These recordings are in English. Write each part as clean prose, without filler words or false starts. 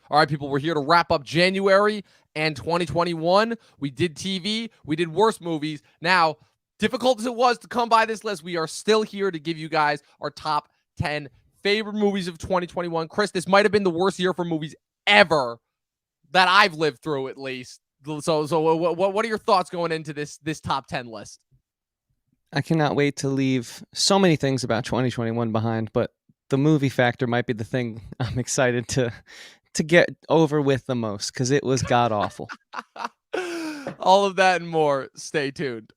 All right, people, we're here to wrap up January and 2021. We did TV, we did worst movies. Now, difficult as it was to come by this list, we are still here to give you guys our top 10 favorite movies of 2021. Chris, this might have been the worst year for movies ever that I've lived through, at least. So what are your thoughts going into this top 10 list? I cannot wait to leave so many things about 2021 behind, but the movie factor might be the thing I'm excited to get over with the most, because it was god awful. All of that and more. Stay tuned.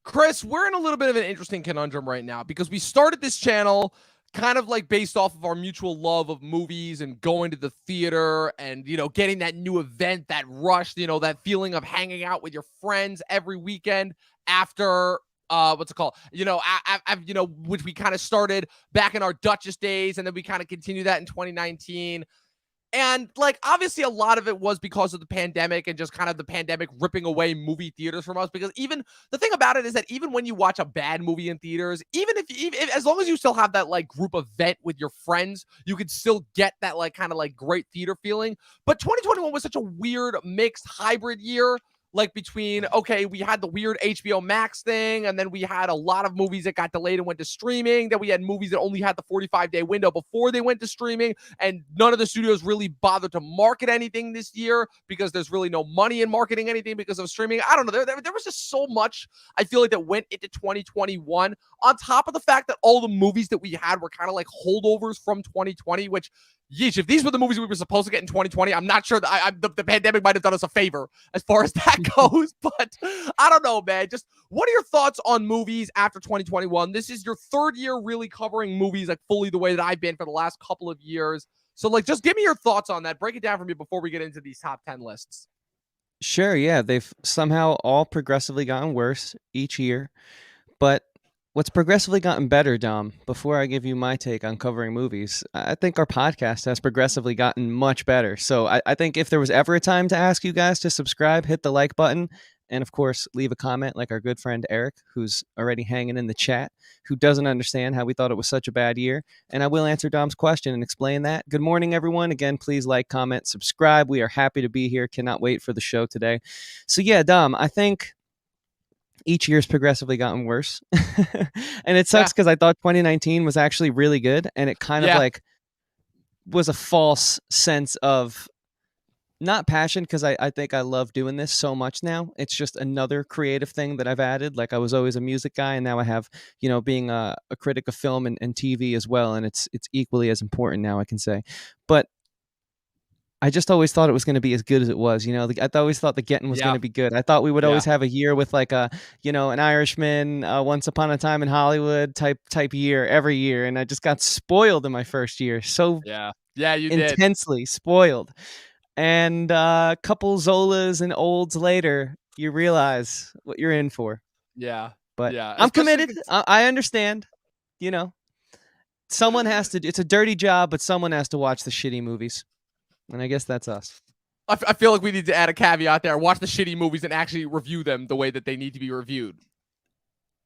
Chris, we're in a little bit of an interesting conundrum right now because we started this channel kind of like based off of our mutual love of movies and going to the theater and, getting that new event, that rush, that feeling of hanging out with your friends every weekend after what's it called? Which we kind of started back in our Duchess days, and then we kind of continued that in 2019. And obviously a lot of it was because of the pandemic and just kind of the pandemic ripping away movie theaters from us, because even the thing about it is that even when you watch a bad movie in theaters, even if as long as you still have that group event with your friends, you could still get that kind of great theater feeling. But 2021 was such a weird mixed hybrid year. Between, okay, we had the weird HBO Max thing, and then we had a lot of movies that got delayed and went to streaming. Then we had movies that only had the 45-day window before they went to streaming, and none of the studios really bothered to market anything this year because there's really no money in marketing anything because of streaming. I don't know. There was just so much, I feel like, that went into 2021, on top of the fact that all the movies that we had were kind of like holdovers from 2020, which, yeesh, if these were the movies we were supposed to get in 2020, I'm not sure that the pandemic might have done us a favor as far as that goes. But I don't know, man. Just what are your thoughts on movies after 2021? This is your third year really covering movies fully the way that I've been for the last couple of years. So just give me your thoughts on that. Break it down for me before we get into these top 10 lists. Sure, yeah, they've somehow all progressively gotten worse each year. But what's progressively gotten better, Dom, before I give you my take on covering movies, I think our podcast has progressively gotten much better. So I think if there was ever a time to ask you guys to subscribe, hit the like button, and of course, leave a comment like our good friend Eric, who's already hanging in the chat, who doesn't understand how we thought it was such a bad year. And I will answer Dom's question and explain that. Good morning, everyone. Again, please like, comment, subscribe. We are happy to be here. Cannot wait for the show today. So yeah, Dom, I think each year's progressively gotten worse. And it sucks because I thought 2019 was actually really good, and it kind of was a false sense of not passion, because I think I love doing this so much now. It's just another creative thing that I've added. I was always a music guy, and now I have, being a critic of film and TV as well, and it's equally as important now, I can say. But I just always thought it was going to be as good as it was. I always thought The Getting was going to be good. I thought we would always have a year with an Irishman, Once Upon a Time in Hollywood type year every year. And I just got spoiled in my first year. So you intensely spoiled. And a couple Zolas and Olds later, you realize what you're in for. Yeah. But I'm committed. I understand, someone has to, it's a dirty job, but someone has to watch the shitty movies. And I guess that's us. I feel like we need to add a caveat there. Watch the shitty movies and actually review them the way that they need to be reviewed.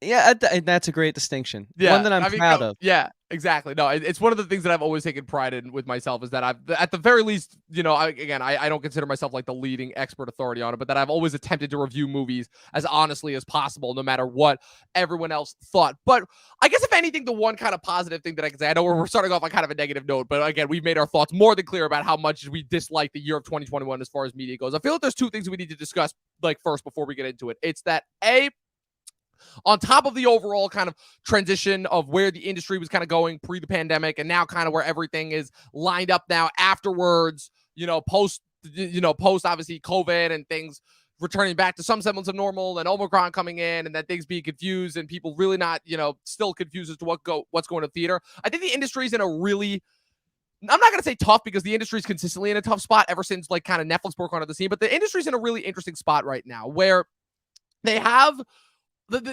Yeah, that's a great distinction. Yeah, one that I'm proud of. Yeah, exactly. No, it's one of the things that I've always taken pride in with myself, is that I've, at the very least, I don't consider myself the leading expert authority on it, but that I've always attempted to review movies as honestly as possible, no matter what everyone else thought. But I guess if anything, the one kind of positive thing that I can say, I know we're starting off on kind of a negative note, but again, we've made our thoughts more than clear about how much we dislike the year of 2021 as far as media goes. I feel like there's two things we need to discuss first before we get into it. It's that on top of the overall kind of transition of where the industry was kind of going pre the pandemic, and now kind of where everything is lined up now afterwards, post obviously COVID and things returning back to some semblance of normal, and Omicron coming in, and that things being confused and people really not, still confused as to what's going to theater. I think the industry's in a really, I'm not going to say tough, because the industry's consistently in a tough spot ever since kind of Netflix broke onto the scene, but the industry's in a really interesting spot right now where they have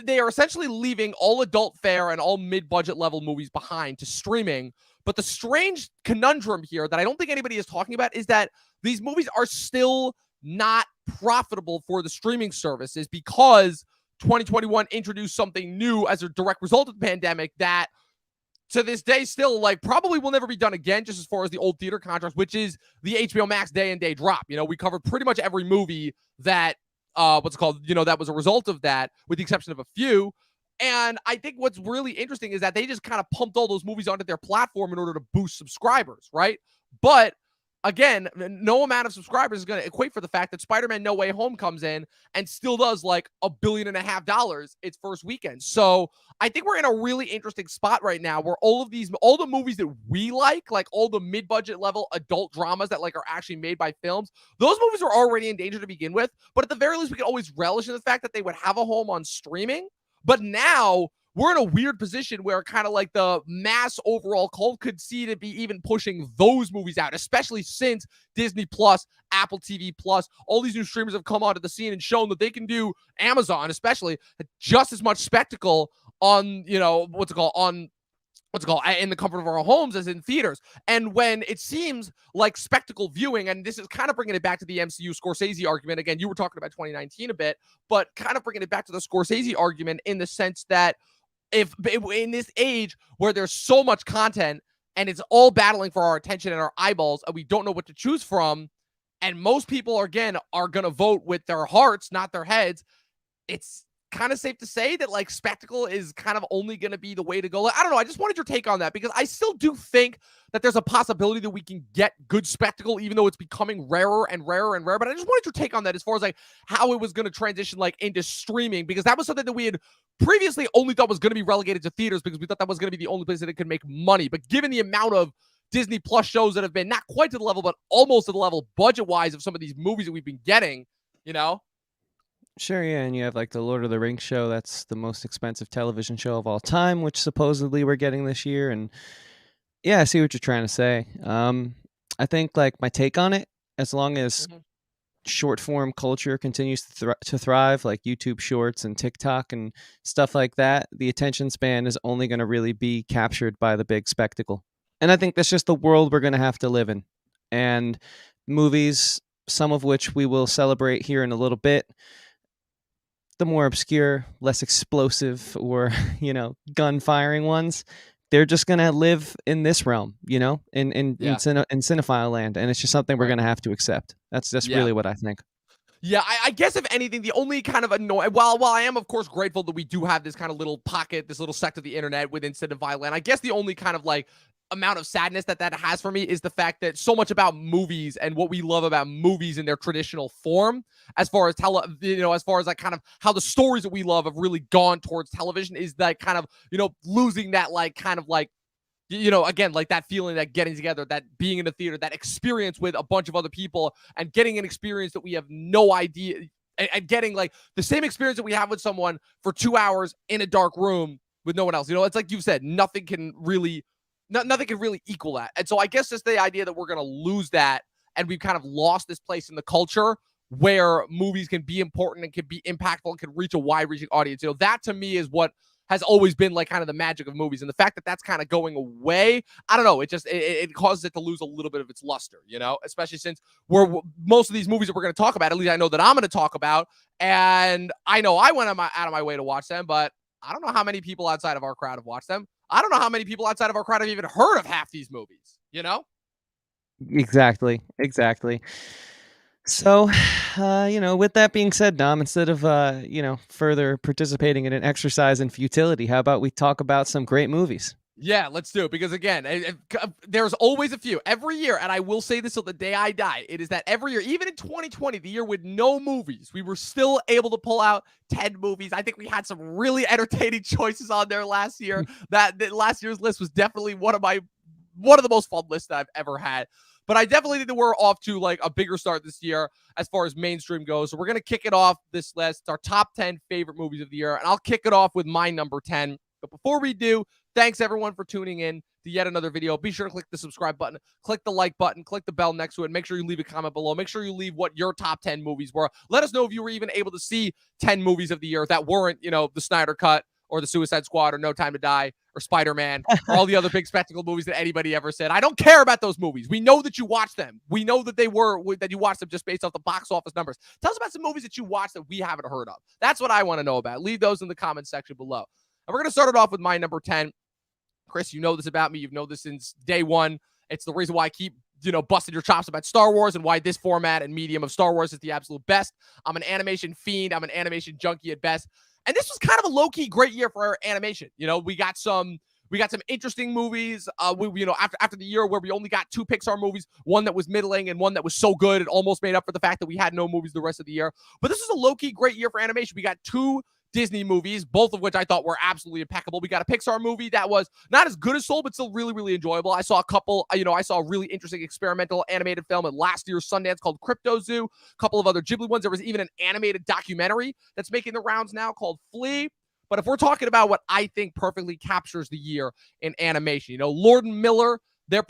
they are essentially leaving all adult fare and all mid-budget level movies behind to streaming. But the strange conundrum here that I don't think anybody is talking about is that these movies are still not profitable for the streaming services because 2021 introduced something new as a direct result of the pandemic that to this day still like probably will never be done again, just as far as the old theater contracts, which is the HBO Max day and day drop. You know, we covered pretty much every movie that what's it called, you know, that was a result of that, with the exception of a few. And I think what's really interesting is that they just kind of pumped all those movies onto their platform in order to boost subscribers, right? But again, no amount of subscribers is going to equate for the fact that Spider-Man No Way Home comes in and still does like $1.5 billion its first weekend. So I think we're in a really interesting spot right now where all the movies that we like all the mid-budget level adult dramas that like are actually made by films, those movies were already in danger to begin with. But at the very least, we could always relish in the fact that they would have a home on streaming. But now we're in a weird position where kind of like the mass overall cult could see to be even pushing those movies out, especially since Disney Plus, Apple TV Plus, all these new streamers have come onto the scene and shown that they can do, Amazon especially, just as much spectacle on, you know, in the comfort of our homes as in theaters. And when it seems like spectacle viewing, and this is kind of bringing it back to the MCU Scorsese argument. Again, you were talking about 2019 a bit, but kind of bringing it back to the Scorsese argument in the sense that if in this age where there's so much content and it's all battling for our attention and our eyeballs and we don't know what to choose from, and most people again are going to vote with their hearts, not their heads, it's kind of safe to say that like spectacle is kind of only going to be the way to go. I don't know. I just wanted your take on that because I still do think that there's a possibility that we can get good spectacle, even though it's becoming rarer and rarer and rarer. But I just wanted your take on that as far as like how it was going to transition like into streaming, because that was something that we had previously only thought was going to be relegated to theaters because we thought that was going to be the only place that it could make money. But given the amount of Disney Plus shows that have been not quite to the level, but almost to the level budget wise of some of these movies that we've been getting, you know? Sure, yeah, and you have like the Lord of the Rings show. That's the most expensive television show of all time, which supposedly we're getting this year. And yeah, I see what you're trying to say. I think like my take on it, as long as short form culture continues to thrive, like YouTube Shorts and TikTok and stuff like that, the attention span is only going to really be captured by the big spectacle. And I think that's just the world we're going to have to live in. And movies, some of which we will celebrate here in a little bit, the more obscure, less explosive, or, you know, gun firing ones, they're just going to live in this realm, you know, in cinephile land. And it's just something we're going to have to accept. That's really what I think. Yeah, I guess if anything, the only kind of annoying, while I am, of course, grateful that we do have this kind of little pocket, this little sect of the internet within cinephile land, I guess the only kind of like amount of sadness that has for me is the fact that so much about movies and what we love about movies in their traditional form, as far as as far as like kind of how the stories that we love have really gone towards television, is that kind of, you know, losing that like kind of like, you know, again, like that feeling, that getting together, that being in the theater, that experience with a bunch of other people and getting an experience that we have no idea, and getting like the same experience that we have with someone for 2 hours in a dark room with no one else. You know, it's like you said, nothing can really equal that. And so I guess just the idea that we're going to lose that, and we've kind of lost this place in the culture where movies can be important and can be impactful and can reach a wide-reaching audience. You know, that to me is what has always been like kind of the magic of movies. And the fact that that's kind of going away, I don't know, it causes it to lose a little bit of its luster, you know, especially since most of these movies that we're going to talk about, at least I know that I'm going to talk about, and I know I went out of my way to watch them, but I don't know how many people outside of our crowd have watched them. I don't know how many people outside of our crowd have even heard of half these movies, you know? Exactly. So, you know, with that being said, Dom, instead of, you know, further participating in an exercise in futility, how about we talk about some great movies? Yeah, let's do it. Because again, there's always a few every year. And I will say this till the day I die. It is that every year, even in 2020, the year with no movies, we were still able to pull out 10 movies. I think we had some really entertaining choices on there last year. that last year's list was definitely one of the most fun lists that I've ever had. But I definitely think that we're off to like a bigger start this year as far as mainstream goes. So we're going to kick it off this list, our top 10 favorite movies of the year. And I'll kick it off with my number 10. But before we do, Thanks everyone for tuning in to yet another video. Be sure to click the subscribe button, click the like button, click the bell next to it. Make sure you leave a comment below. Make sure you leave what your top 10 movies were. Let us know if you were even able to see 10 movies of the year that weren't, the Snyder Cut or the Suicide Squad or No Time to Die or Spider-Man or all the other big spectacle movies that anybody ever said. I don't care about those movies. We know that you watched them. We know that that you watched them just based off the box office numbers. Tell us about some movies that you watched that we haven't heard of. That's what I want to know about. Leave those in the comment section below. And we're going to start it off with my number 10. Chris, you know this about me. You've known this since day one. It's the reason why I keep, busting your chops about Star Wars and why this format and medium of Star Wars is the absolute best. I'm an animation fiend. I'm an animation junkie at best. And this was kind of a low-key great year for our animation. We got some interesting movies. After the year where we only got 2 Pixar movies, one that was middling and one that was so good it almost made up for the fact that we had no movies the rest of the year. But this was a low-key great year for animation. We got 2 Disney movies, both of which I thought were absolutely impeccable. We got a Pixar movie that was not as good as Soul, but still really, really enjoyable. I saw a really interesting experimental animated film at last year's Sundance called Crypto Zoo. A couple of other Ghibli ones. There was even an animated documentary that's making the rounds now called Flea. But if we're talking about what I think perfectly captures the year in animation, Lord and Miller, their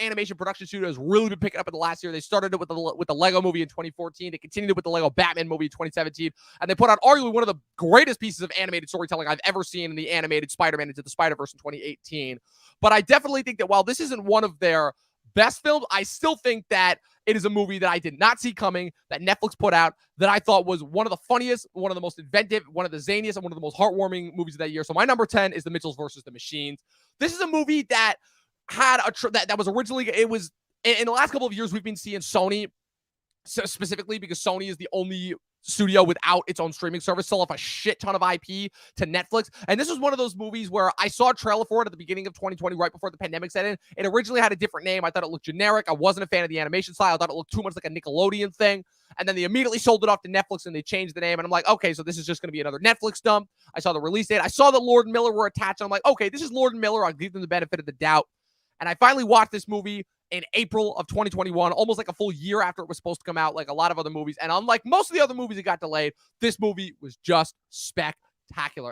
animation production studio has really been picking up in the last year. They started it with the Lego movie in 2014. They continued it with the Lego Batman movie in 2017. And they put out arguably one of the greatest pieces of animated storytelling I've ever seen in the animated Spider-Man Into the Spider-Verse in 2018. But I definitely think that while this isn't one of their best films, I still think that it is a movie that I did not see coming, that Netflix put out, that I thought was one of the funniest, one of the most inventive, one of the zaniest, and one of the most heartwarming movies of that year. So my number 10 is The Mitchells versus the Machines. This is a movie that had that was originally, it was in the last couple of years we've been seeing Sony, specifically because Sony is the only studio without its own streaming service, sell off a shit ton of IP to Netflix. And this was one of those movies where I saw a trailer for it at the beginning of 2020, right before the pandemic set in. It originally had a different name. I thought it looked generic. I wasn't a fan of the animation style. I thought it looked too much like a Nickelodeon thing. And then they immediately sold it off to Netflix and they changed the name. And I'm like, okay, so this is just going to be another Netflix dump. I saw the release date. I saw that Lord and Miller were attached. And I'm like, okay, this is Lord and Miller. I'll give them the benefit of the doubt. And I finally watched this movie in April of 2021, almost like a full year after it was supposed to come out, like a lot of other movies. And unlike most of the other movies that got delayed, this movie was just spectacular.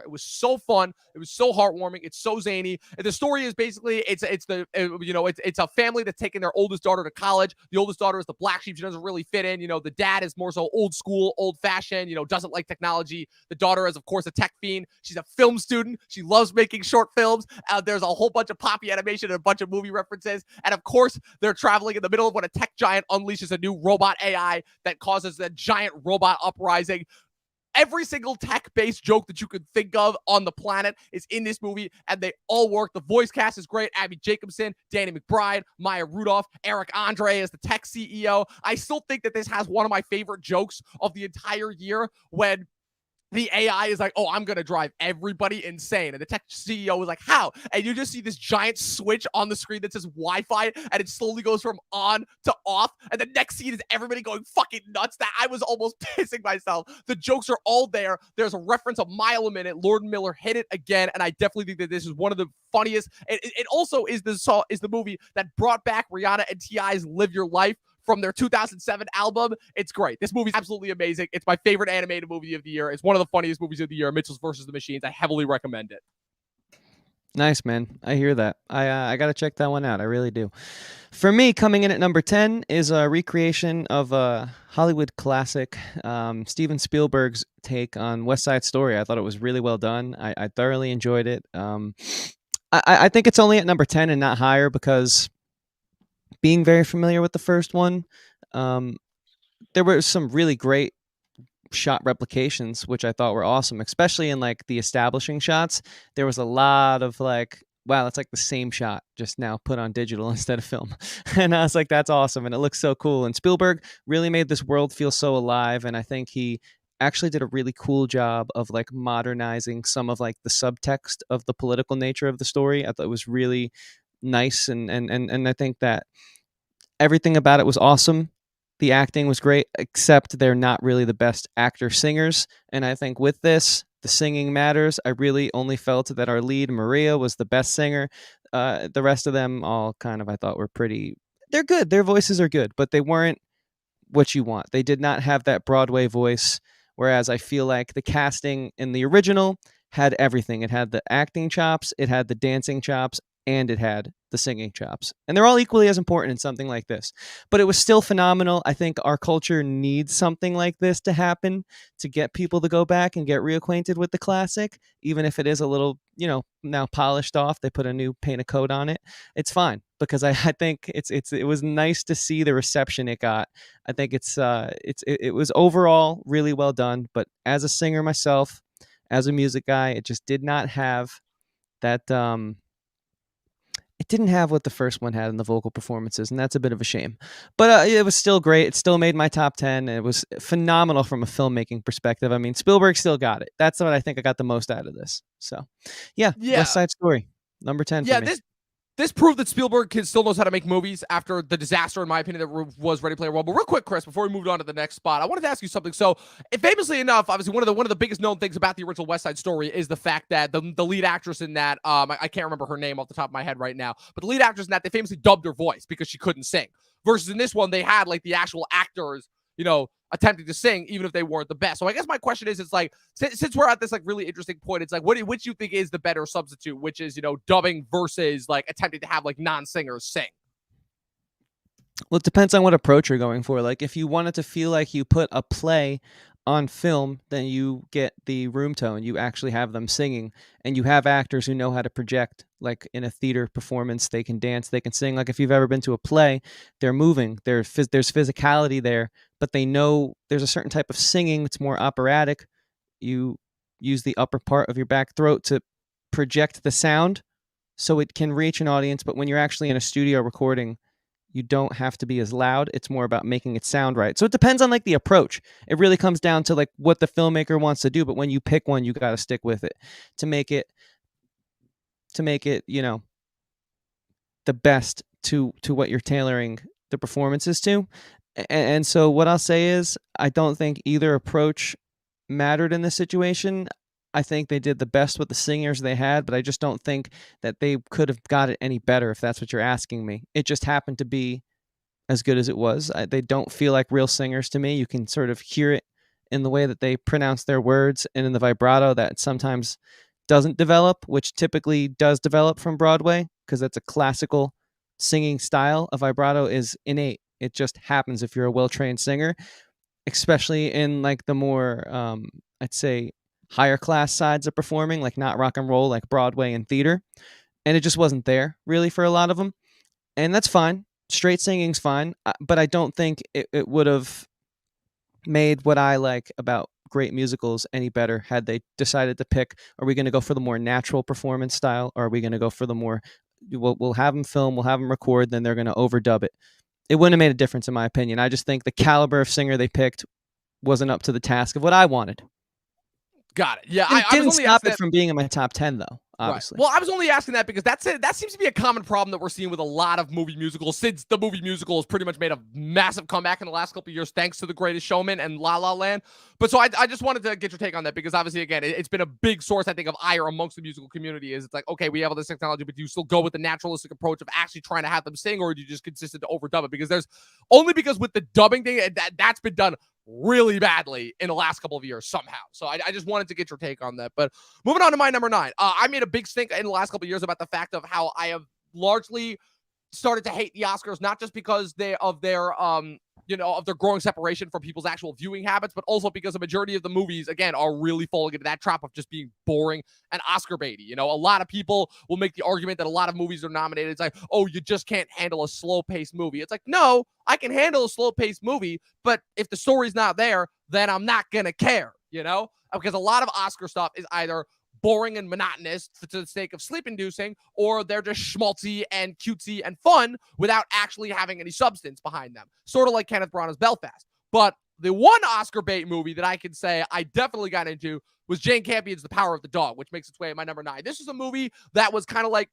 It was so fun. It was so heartwarming. It's so zany. And the story is basically it's a family that's taking their oldest daughter to college. The oldest daughter is the black sheep. She doesn't really fit in. The dad is more so old school, old fashioned, doesn't like technology. The daughter is, of course, a tech fiend. She's a film student. She loves making short films. There's a whole bunch of poppy animation and a bunch of movie references. And of course, they're traveling in the middle of when a tech giant unleashes a new robot AI that causes the giant robot uprising. Every single tech-based joke that you could think of on the planet is in this movie, and they all work. The voice cast is great. Abby Jacobson, Danny McBride, Maya Rudolph, Eric Andre as the tech CEO. I still think that this has one of my favorite jokes of the entire year when the AI is like, oh, I'm going to drive everybody insane. And the tech CEO was like, how? And you just see this giant switch on the screen that says Wi-Fi, and it slowly goes from on to off. And the next scene is everybody going fucking nuts. That I was almost pissing myself. The jokes are all there. There's a reference a mile a minute. Lord and Miller hit it again. And I definitely think that this is one of the funniest. It also is the movie that brought back Rihanna and T.I.'s Live Your Life from their 2007 album. It's great. This movie's absolutely amazing. It's my favorite animated movie of the year. It's one of the funniest movies of the year. Mitchells versus the Machines. I heavily recommend it. Nice, man. I hear that. I got to check that one out. I really do. For me, coming in at number 10 is a recreation of a Hollywood classic, Steven Spielberg's take on West Side Story. I thought it was really well done. I thoroughly enjoyed it. I think it's only at number 10 and not higher because being very familiar with the first one, there were some really great shot replications, which I thought were awesome, especially in like the establishing shots. There was a lot of like, wow, that's like the same shot, just now put on digital instead of film. And I was like, that's awesome. And it looks so cool. And Spielberg really made this world feel so alive. And I think he actually did a really cool job of like modernizing some of like the subtext of the political nature of the story. I thought it was really nice. And I think that everything about it was awesome. The acting was great, except they're not really the best actor singers. And I think with this, the singing matters. I really only felt that our lead, Maria, was the best singer. The rest of them all kind of, I thought, were pretty, they're good. Their voices are good, but they weren't what you want. They did not have that Broadway voice. Whereas I feel like the casting in the original had everything. It had the acting chops, it had the dancing chops, and it had the singing chops. And they're all equally as important in something like this. But it was still phenomenal. I think our culture needs something like this to happen to get people to go back and get reacquainted with the classic, even if it is a little, now polished off. They put a new paint of coat on it. It's fine because I think it was nice to see the reception it got. I think it was overall really well done. But as a singer myself, as a music guy, it just did not have that it didn't have what the first one had in the vocal performances, and that's a bit of a shame. But it was still great. It still made my top 10. It was phenomenal from a filmmaking perspective. I mean, Spielberg still got it. That's what I think I got the most out of this. So, yeah, Yeah. West Side Story, number 10 for Yeah, me. this proved that Spielberg still knows how to make movies after the disaster, in my opinion, that was Ready Player One. But real quick, Chris, before we moved on to the next spot, I wanted to ask you something. So, famously enough, obviously one of the biggest known things about the original West Side Story is the fact that the lead actress in that, I can't remember her name off the top of my head right now, but the lead actress in that, they famously dubbed her voice because she couldn't sing. Versus in this one, they had like the actual actors, attempting to sing, even if they weren't the best. So I guess my question is, it's like, since we're at this like really interesting point, it's like, which you think is the better substitute, which is, dubbing versus like attempting to have like non-singers sing? Well, it depends on what approach you're going for. Like, if you wanted to feel like you put a play on film, then you get the room tone. You actually have them singing, and you have actors who know how to project. Like in a theater performance, they can dance, they can sing. Like if you've ever been to a play, they're moving. There's physicality there, but they know there's a certain type of singing that's more operatic. You use the upper part of your back throat to project the sound so it can reach an audience. But when you're actually in a studio recording, you don't have to be as loud. It's more about making it sound right. So it depends on like the approach. It really comes down to like what the filmmaker wants to do. But when you pick one, you got to stick with it to make it, the best to what you're tailoring the performances to. And so what I'll say is, I don't think either approach mattered in this situation. I think they did the best with the singers they had, but I just don't think that they could have got it any better, if that's what you're asking me. It just happened to be as good as it was. They don't feel like real singers to me. You can sort of hear it in the way that they pronounce their words and in the vibrato that sometimes doesn't develop, which typically does develop from Broadway because that's a classical singing style. A vibrato is innate. It just happens if you're a well-trained singer, especially in like the more, I'd say, higher class sides of performing, like not rock and roll, like Broadway and theater. And it just wasn't there really for a lot of them. And that's fine. Straight singing's fine. But I don't think it would have made what I like about great musicals any better had they decided to pick, are we going to go for the more natural performance style, or are we going to go for the more, we'll have them film, we'll have them record, then they're going to overdub it. It wouldn't have made a difference in my opinion. I just think the caliber of singer they picked wasn't up to the task of what I wanted. Got it. Yeah, It I didn't was only stop asking it from being in my top 10 though, obviously. Right. Well, I was only asking that because that seems to be a common problem that we're seeing with a lot of movie musicals, since the movie musical has pretty much made a massive comeback in the last couple of years thanks to The Greatest Showman and La La Land. But so I just wanted to get your take on that because obviously, again, it's been a big source, I think, of ire amongst the musical community. Is it's like, okay, we have all this technology, but do you still go with the naturalistic approach of actually trying to have them sing, or do you just consistent to overdub it? Because because with the dubbing thing, that's been done really badly in the last couple of years somehow. So I just wanted to get your take on that. But moving on to my number 9, I made a big stink in the last couple of years about the fact of how I have largely started to hate the Oscars, not just because of their growing separation from people's actual viewing habits, but also because a majority of the movies, again, are really falling into that trap of just being boring and Oscar baity. A lot of people will make the argument that a lot of movies are nominated. It's like, oh, you just can't handle a slow-paced movie. It's like, no, I can handle a slow-paced movie, but if the story's not there, then I'm not gonna care, because a lot of Oscar stuff is either boring and monotonous to the sake of sleep-inducing, or they're just schmaltzy and cutesy and fun without actually having any substance behind them. Sort of like Kenneth Branagh's Belfast. But the one Oscar bait movie that I can say I definitely got into was Jane Campion's The Power of the Dog, which makes its way at my number 9. This is a movie that was kind of like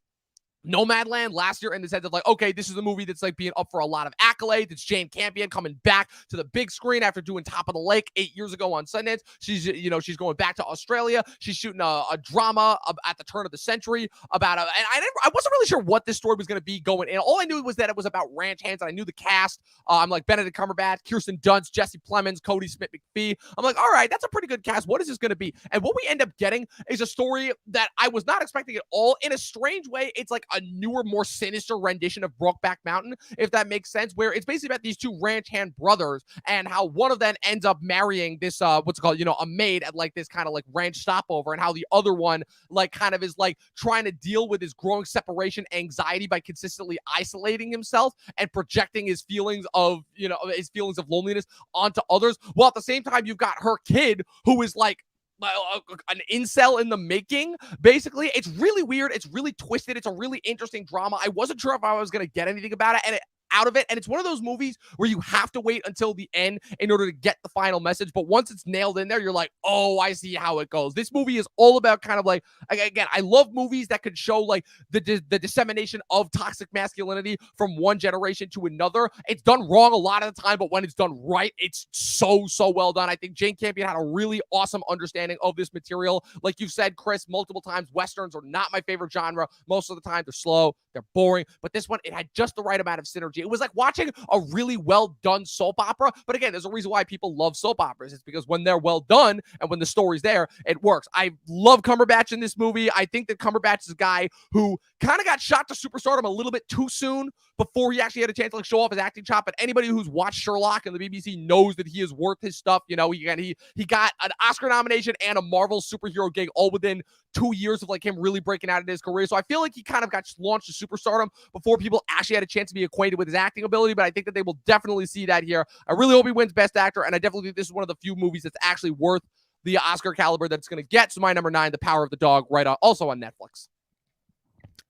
Nomadland last year in the sense of like, okay, this is a movie that's like being up for a lot of accolades. It's Jane Campion coming back to the big screen after doing Top of the Lake 8 years ago on Sundance. She's, she's going back to Australia. She's shooting a drama at the turn of the century about and I wasn't really sure what this story was going to be going in. All I knew was that it was about ranch hands, and I knew the cast. I'm like Benedict Cumberbatch, Kirsten Dunst, Jesse Plemons, Cody Smith-McPhee. I'm like, all right, that's a pretty good cast. What is this going to be? And what we end up getting is a story that I was not expecting at all. In a strange way, it's like a newer, more sinister rendition of Brokeback Mountain, if that makes sense, where it's basically about these two ranch hand brothers and how one of them ends up marrying this, what's it called, a maid at like this kind of like ranch stopover, and how the other one like kind of is like trying to deal with his growing separation anxiety by consistently isolating himself and projecting his feelings of, loneliness onto others, while at the same time you've got her kid who is like an incel in the making. Basically, it's really weird. It's really twisted. It's a really interesting drama. I wasn't sure if I was going to get anything about it, and out of it. And it's one of those movies where you have to wait until the end in order to get the final message. But once it's nailed in there, you're like, oh, I see how it goes. This movie is all about kind of like, again, I love movies that could show like the dissemination of toxic masculinity from one generation to another. It's done wrong a lot of the time, but when it's done right, it's so well done. I think Jane Campion had a really awesome understanding of this material. Like you've said, Chris, multiple times, Westerns are not my favorite genre. Most of the time, they're slow, they're boring. But this one, it had just the right amount of synergy. It was like watching a really well-done soap opera. But again, there's a reason why people love soap operas. It's because when they're well done and when the story's there, it works. I love Cumberbatch in this movie. I think that Cumberbatch is a guy who kind of got shot to superstardom a little bit too soon before he actually had a chance to like show off his acting chop. But anybody who's watched Sherlock and the BBC knows that he is worth his stuff. He got an Oscar nomination and a Marvel superhero gig all within 2 years of like him really breaking out in his career. So I feel like he kind of got launched to superstardom before people actually had a chance to be acquainted with his acting ability. But I think that they will definitely see that here. I really hope he wins Best Actor, and I definitely think this is one of the few movies that's actually worth the Oscar caliber that it's going to get. So my number 9, The Power of the Dog, also on Netflix.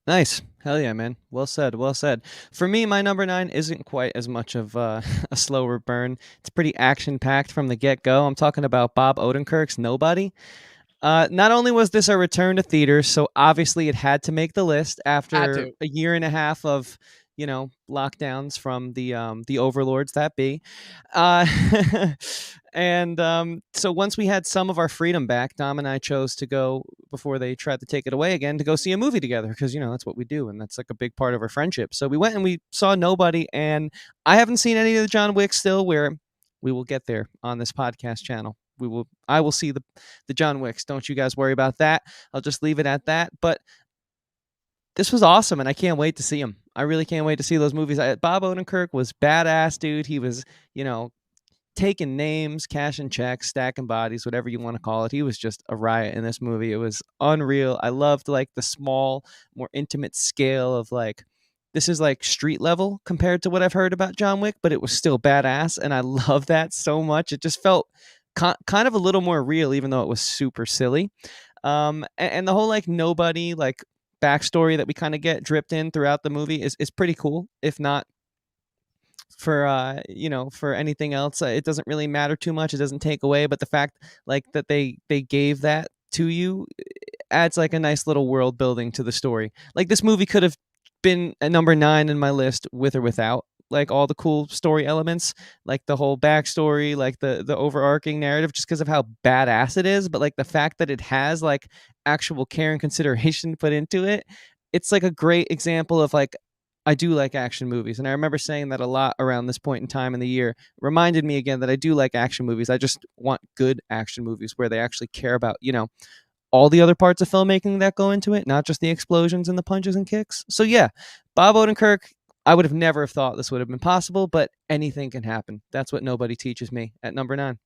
Nice. Hell yeah, man. Well said. Well said. For me, my number 9 isn't quite as much of a slower burn. It's pretty action-packed from the get-go. I'm talking about Bob Odenkirk's Nobody. Not only was this a return to theaters, so obviously it had to make the list after a year and a half of, lockdowns from the overlords that be. And so once we had some of our freedom back, Dom and I chose to go, before they tried to take it away again, to go see a movie together, because, that's what we do, and that's like a big part of our friendship. So we went and we saw Nobody, and I haven't seen any of the John Wick still, where we will get there on this podcast channel. I will see the John Wicks. Don't you guys worry about that. I'll just leave it at that. But this was awesome, and I can't wait to see him. I really can't wait to see those movies. Bob Odenkirk was badass, dude. He was, taking names, cashing checks, stacking bodies, whatever you want to call it. He was just a riot in this movie. It was unreal. I loved like the small, more intimate scale of like, this is like street level compared to what I've heard about John Wick, but it was still badass, and I love that so much. It just felt kind of a little more real, even though it was super silly. And the whole like Nobody like backstory that we kind of get dripped in throughout the movie is pretty cool. If not for for anything else, it doesn't really matter too much. It doesn't take away, but the fact like that they gave that to you adds like a nice little world building to the story. Like this movie could have been at number 9 in my list with or without like all the cool story elements, like the whole backstory, like the overarching narrative, just because of how badass it is. But like the fact that it has like actual care and consideration put into it, it's like a great example of like, I do like action movies. And I remember saying that a lot around this point in time in the year. It reminded me again that I do like action movies. I just want good action movies where they actually care about, all the other parts of filmmaking that go into it, not just the explosions and the punches and kicks. So yeah, Bob Odenkirk, I would have never thought this would have been possible, but anything can happen. That's what Nobody teaches me at number 9.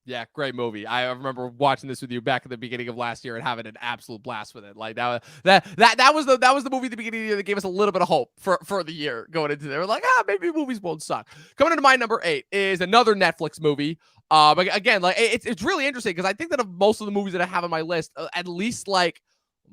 Yeah, great movie. I remember watching this with you back at the beginning of last year and having an absolute blast with it. Like that was the movie at the beginning of the year that gave us a little bit of hope for the year going into there. We're like, maybe movies won't suck. Coming into my number 8 is another Netflix movie. But again, like it's really interesting because I think that of most of the movies that I have on my list, at least like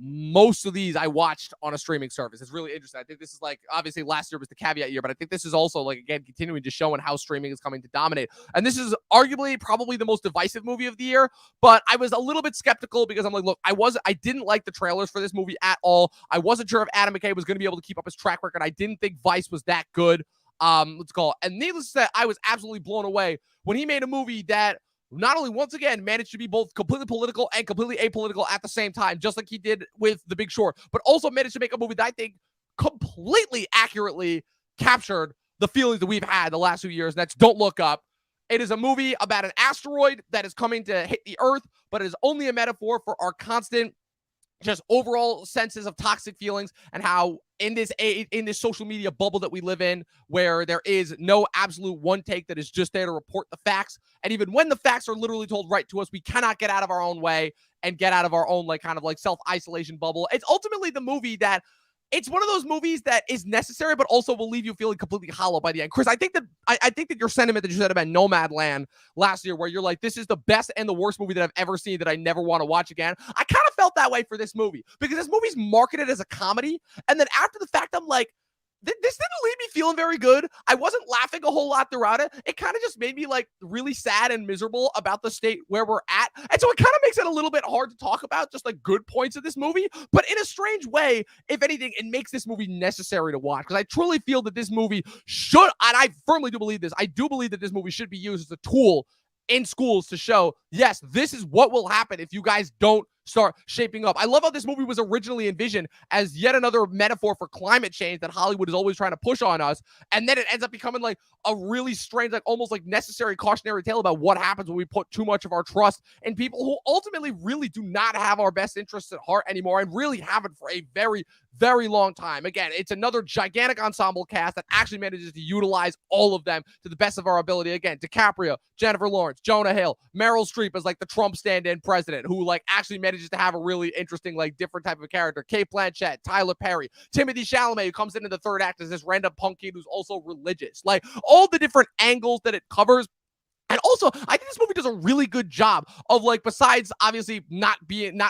most of these I watched on a streaming service. It's really interesting. I think this is like, obviously last year was the caveat year, but I think this is also like, again, continuing to show how streaming is coming to dominate. And this is arguably probably the most divisive movie of the year, but I was a little bit skeptical because I'm like, look, I didn't like the trailers for this movie at all. I wasn't sure if Adam McKay was going to be able to keep up his track record. I didn't think Vice was that good. Let's call it. And needless to say, I was absolutely blown away when he made a movie that not only once again managed to be both completely political and completely apolitical at the same time, just like he did with The Big Short, but also managed to make a movie that I think completely accurately captured the feelings that we've had the last few years. And that's Don't Look Up. It is a movie about an asteroid that is coming to hit the Earth, but it is only a metaphor for our constant just overall senses of toxic feelings, and how in this social media bubble that we live in, where there is no absolute one take that is just there to report the facts, and even when the facts are literally told right to us, we cannot get out of our own way and get out of our own like kind of like self-isolation bubble. It's ultimately the movie that it's one of those movies that is necessary, but also will leave you feeling completely hollow by the end. Chris, I think that your sentiment that you said about Nomadland last year, where you're like, this is the best and the worst movie that I've ever seen that I never want to watch again. I kind of felt that way for this movie, because this movie's marketed as a comedy. And then after the fact, I'm like, this didn't leave me feeling very good. I wasn't laughing a whole lot throughout it. It kind of just made me like really sad and miserable about the state where we're at. And so it kind of makes it a little bit hard to talk about just like good points of this movie. But in a strange way, if anything, it makes this movie necessary to watch, because I truly feel that this movie should, and I firmly do believe this, I do believe that this movie should be used as a tool in schools to show, yes, this is what will happen if you guys don't start shaping up. I love how this movie was originally envisioned as yet another metaphor for climate change that Hollywood is always trying to push on us. And then it ends up becoming like a really strange, like almost like necessary cautionary tale about what happens when we put too much of our trust in people who ultimately really do not have our best interests at heart anymore, and really haven't for a very, very long time. Again, it's another gigantic ensemble cast that actually manages to utilize all of them to the best of our ability. Again, DiCaprio, Jennifer Lawrence, Jonah Hill, Meryl Streep as like the Trump stand-in president, who like actually manages to have a really interesting, like different type of character. Kate Blanchett, Tyler Perry, Timothy Chalamet, who comes into the third act as this random punk kid who's also religious. Like all the different angles that it covers. And also, I think this movie does a really good job of like, besides obviously not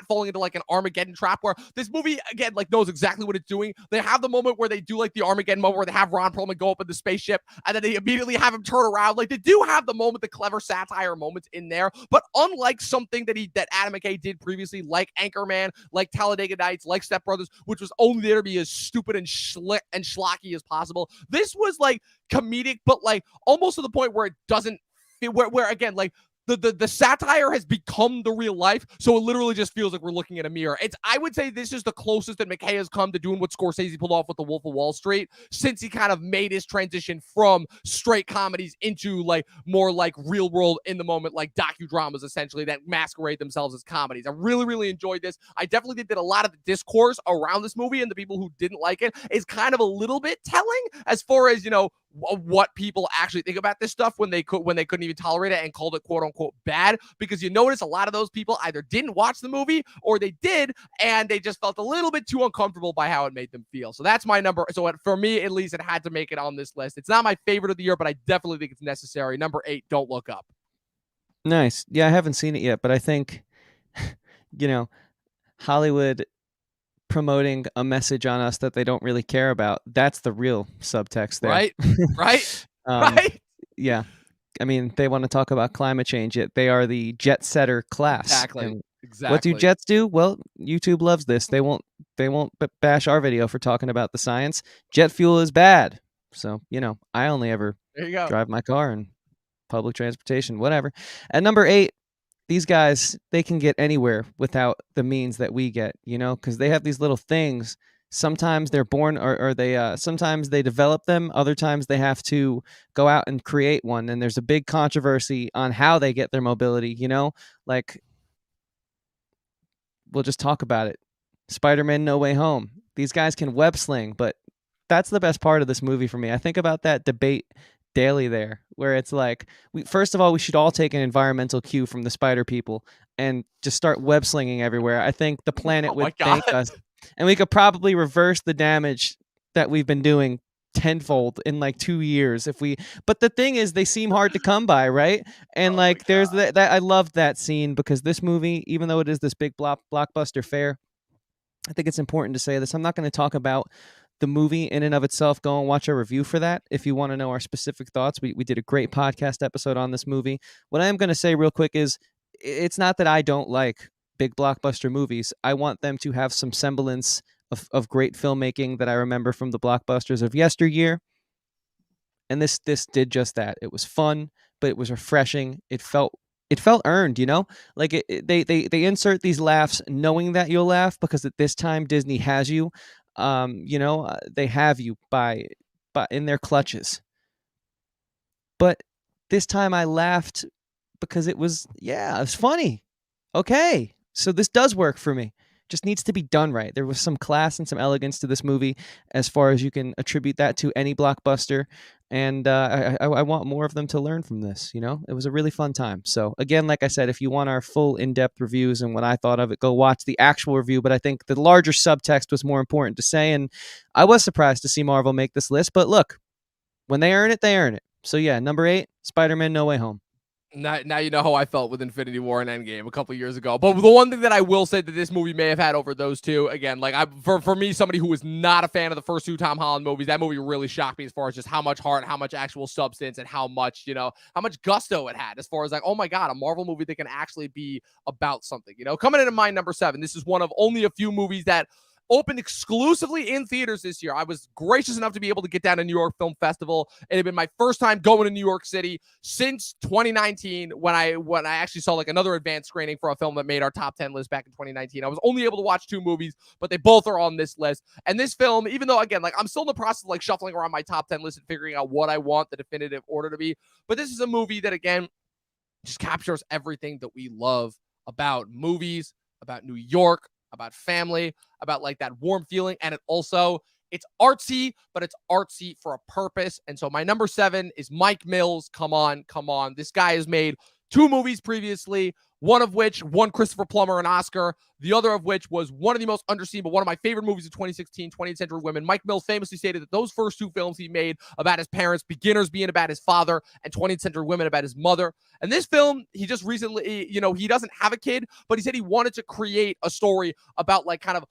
falling into like an Armageddon trap, where this movie again like knows exactly what it's doing. They have the moment where they do like the Armageddon moment where they have Ron Perlman go up in the spaceship and then they immediately have him turn around. Like they do have the moment, the clever satire moments in there. But unlike something that Adam McKay did previously, like Anchorman, like Talladega Nights, like Step Brothers, which was only there to be as stupid and schlocky as possible, this was like comedic, but like almost to the point where it doesn't. Where again, like the satire has become the real life, so it literally just feels like we're looking at a mirror. I would say this is the closest that McKay has come to doing what Scorsese pulled off with The Wolf of Wall Street, since he kind of made his transition from straight comedies into like more like real world, in the moment, like docudramas essentially that masquerade themselves as comedies. I really, really enjoyed this. I definitely think that a lot of the discourse around this movie and the people who didn't like it is kind of a little bit telling as far as, you know, what people actually think about this stuff when they couldn't even tolerate it and called it quote unquote bad, because you notice a lot of those people either didn't watch the movie or they did and they just felt a little bit too uncomfortable by how it made them feel. So that's my number. So for me, at least, it had to make it on this list. It's not my favorite of the year, but I definitely think it's necessary. Number 8, Don't Look Up. Nice. Yeah, I haven't seen it yet, but I think, you know, Hollywood promoting a message on us that they don't really care about, that's the real subtext there. Right? Right? Yeah. I mean, they want to talk about climate change, yet they are the jet setter class. Exactly. What do jets do? Well, YouTube loves this. They won't bash our video for talking about the science. Jet fuel is bad. So, you know, I only ever drive my car and public transportation, whatever. At number 8, these guys, they can get anywhere without the means that we get, you know, because they have these little things. Sometimes they're born or they sometimes they develop them. Other times they have to go out and create one. And there's a big controversy on how they get their mobility, you know, like we'll just talk about it. Spider-Man No Way Home. These guys can web sling, but that's the best part of this movie for me. I think about that debate daily there, where it's like, first of all, we should all take an environmental cue from the spider people and just start web slinging everywhere. I think the planet would thank us, and we could probably reverse the damage that we've been doing tenfold in like 2 years if we. But the thing is, they seem hard to come by, right? And like there's that I love that scene, because this movie, even though it is this big blockbuster fare, I think it's important to say this. I'm not going to talk about the movie in and of itself. Go and watch our review for that. If you want to know our specific thoughts, we did a great podcast episode on this movie. What I am going to say real quick is it's not that I don't like big blockbuster movies. I want them to have some semblance of great filmmaking that I remember from the blockbusters of yesteryear. And this did just that. It was fun, but it was refreshing. It felt earned, like they insert these laughs knowing that you'll laugh, because at this time Disney has you. They have you by in their clutches. But this time I laughed because it was funny. Okay, so this does work for me. Just needs to be done right. There was some class and some elegance to this movie, as far as you can attribute that to any blockbuster. And I want more of them to learn from this. It was a really fun time. So again, like I said, if you want our full in-depth reviews and what I thought of it, go watch the actual review. But I think the larger subtext was more important to say. And I was surprised to see Marvel make this list. But look, when they earn it, they earn it. So yeah, number 8, Spider-Man: No Way Home. Now you know how I felt with Infinity War and Endgame a couple years ago. But the one thing that I will say that this movie may have had over those two, again, like for me, somebody who was not a fan of the first two Tom Holland movies, that movie really shocked me as far as just how much heart, how much actual substance, and how much gusto it had, as far as like, oh my God, a Marvel movie that can actually be about something. Coming into my number 7, this is one of only a few movies that opened exclusively in theaters this year. I was gracious enough to be able to get down to New York Film Festival. It had been my first time going to New York City since 2019, when I actually saw like another advanced screening for a film that made our top 10 list back in 2019. I was only able to watch 2 movies, but they both are on this list. And this film, even though again, like I'm still in the process of like shuffling around my top 10 list and figuring out what I want the definitive order to be, but this is a movie that again just captures everything that we love about movies, about New York, about family, about like that warm feeling. And it's artsy, but it's artsy for a purpose. And so my number 7 is Mike Mills. Come on. This guy has made 2 movies previously, one of which won Christopher Plummer an Oscar, the other of which was one of the most underseen, but one of my favorite movies of 2016, 20th Century Women. Mike Mills famously stated that those first 2 films he made about his parents, Beginners being about his father, and 20th Century Women about his mother. And this film, he just recently, he doesn't have a kid, but he said he wanted to create a story about like kind of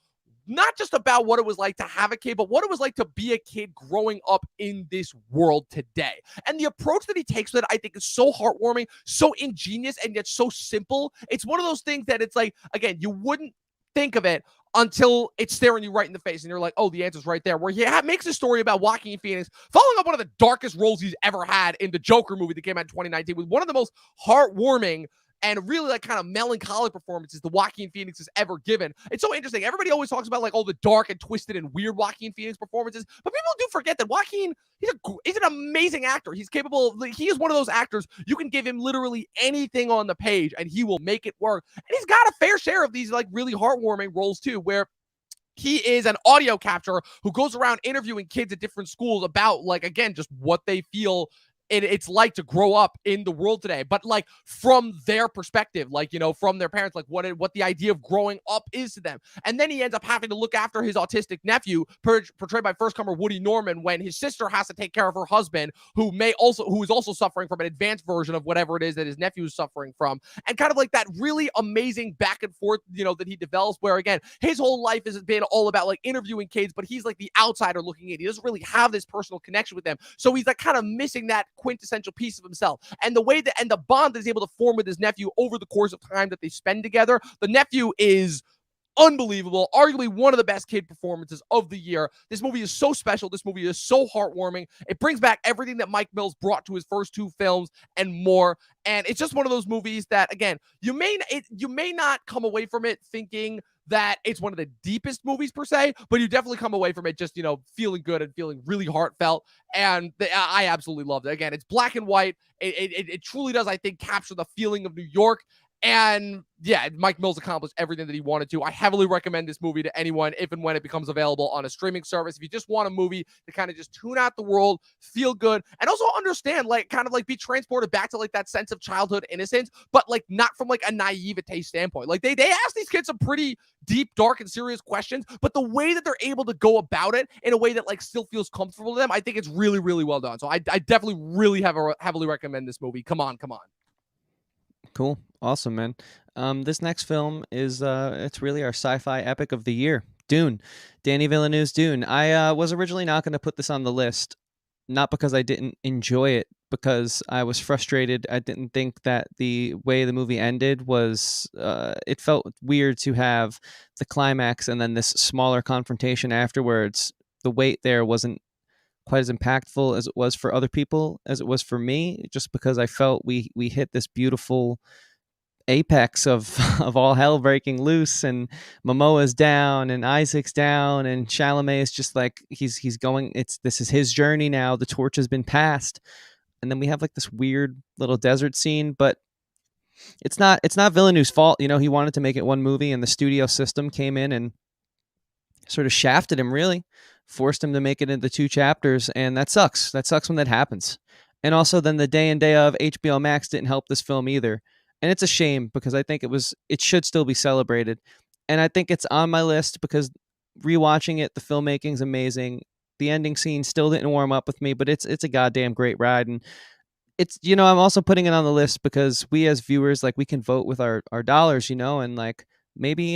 not just about what it was like to have a kid, but what it was like to be a kid growing up in this world today. And the approach that he takes with it, I think, is so heartwarming, so ingenious, and yet so simple. It's one of those things that it's like, again, you wouldn't think of it until it's staring you right in the face and you're like, oh, the answer's right there. Where he makes a story about Joaquin Phoenix following up one of the darkest roles he's ever had in the Joker movie that came out in 2019 with one of the most heartwarming and really like kind of melancholic performances the Joaquin Phoenix has ever given. It's so interesting. Everybody always talks about like all the dark and twisted and weird Joaquin Phoenix performances, but people do forget that Joaquin, he's an amazing actor. He's capable. He is one of those actors, you can give him literally anything on the page and he will make it work. And he's got a fair share of these like really heartwarming roles too, where he is an audio capturer who goes around interviewing kids at different schools about like, again, just what they feel it's like to grow up in the world today, but like from their perspective, like, from their parents, like what the idea of growing up is to them. And then he ends up having to look after his autistic nephew, portrayed by first comer Woody Norman, when his sister has to take care of her husband, who is also suffering from an advanced version of whatever it is that his nephew is suffering from. And kind of like that really amazing back and forth, that he develops, where again, his whole life has been all about like interviewing kids, but he's like the outsider looking in. He doesn't really have this personal connection with them. So he's like kind of missing that quintessential piece of himself. And the way that, and the bond that he's able to form with his nephew over the course of time that they spend together, the nephew is unbelievable, arguably one of the best kid performances of the year. This movie is so special. This movie is so heartwarming. It brings back everything that Mike Mills brought to his first 2 films and more. And it's just one of those movies that, again, you may not come away from it thinking that it's one of the deepest movies per se, but you definitely come away from it just, feeling good and feeling really heartfelt. And I absolutely loved it. Again, it's black and white. It truly does, I think, capture the feeling of New York. And yeah, Mike Mills accomplished everything that he wanted to. I heavily recommend this movie to anyone if and when it becomes available on a streaming service. If you just want a movie to kind of just tune out the world, feel good, and also understand, like, kind of like be transported back to like that sense of childhood innocence, but like not from like a naivete standpoint. Like they ask these kids some pretty deep, dark, and serious questions, but the way that they're able to go about it in a way that like still feels comfortable to them, I think it's really, really well done. So I definitely really heavily recommend this movie. Come on. Cool. Awesome, man. This next film is it's really our sci-fi epic of the year. Dune. Danny Villeneuve's Dune. I was originally not going to put this on the list, not because I didn't enjoy it, because I was frustrated. I didn't think that the way the movie ended was, it felt weird to have the climax and then this smaller confrontation afterwards. The weight there wasn't quite as impactful as it was for other people as it was for me, just because I felt we hit this beautiful apex of of all hell breaking loose, and Momoa's down and Isaac's down and Chalamet is just like he's going, this is his journey now, the torch has been passed. And then we have like this weird little desert scene, but it's not Villeneuve's fault. He wanted to make it one movie and the studio system came in and sort of shafted him, really forced him to make it into 2 chapters, and that sucks. That sucks when that happens. And also then the day and day of HBO Max didn't help this film either. And it's a shame because I think it should still be celebrated. And I think it's on my list because rewatching it, the filmmaking's amazing. The ending scene still didn't warm up with me, but it's a goddamn great ride. And it's, I'm also putting it on the list because we as viewers, like, we can vote with our dollars, and like maybe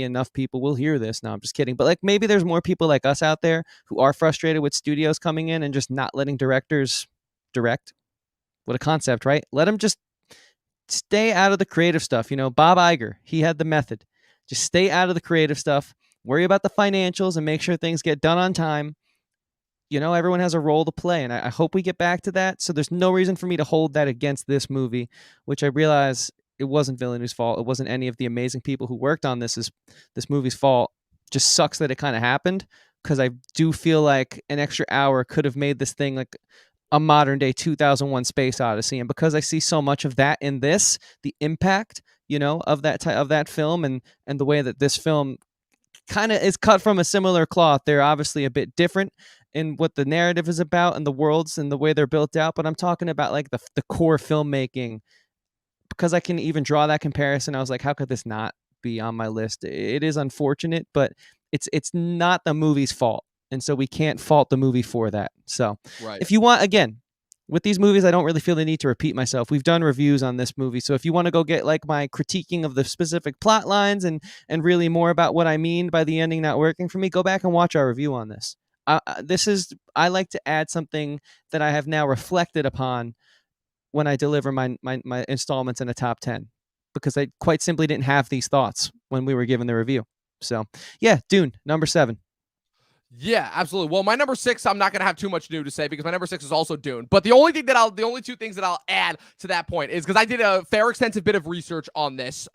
enough people will hear this. No, I'm just kidding. But like maybe there's more people like us out there who are frustrated with studios coming in and just not letting directors direct. What a concept, right? Let them just stay out of the creative stuff. Bob Iger, he had the method. Just stay out of the creative stuff. Worry about the financials and make sure things get done on time. Everyone has a role to play, and I hope we get back to that. So there's no reason for me to hold that against this movie, which I realize it wasn't Villeneuve's fault. It wasn't any of the amazing people who worked on this movie's fault. Just sucks that it kind of happened, because I do feel like an extra hour could have made this thing like a modern day 2001 Space Odyssey. And because I see so much of that in this, the impact, of that film, and the way that this film kind of is cut from a similar cloth. They're obviously a bit different in what the narrative is about and the worlds and the way they're built out. But I'm talking about like the core filmmaking, because I can even draw that comparison. I was like, how could this not be on my list? It is unfortunate, but it's not the movie's fault. And so we can't fault the movie for that. So Right. If you want, again, with these movies, I don't really feel the need to repeat myself. We've done reviews on this movie. So if you want to go get like my critiquing of the specific plot lines and really more about what I mean by the ending not working for me, go back and watch our review on this. I like to add something that I have now reflected upon when I deliver my installments in a top 10, because I quite simply didn't have these thoughts when we were given the review. So yeah, Dune, number 7. Yeah, absolutely. Well, my number 6, I'm not going to have too much new to say because my number 6 is also Dune. But the only 2 things that I'll add to that point is because I did a fair extensive bit of research on this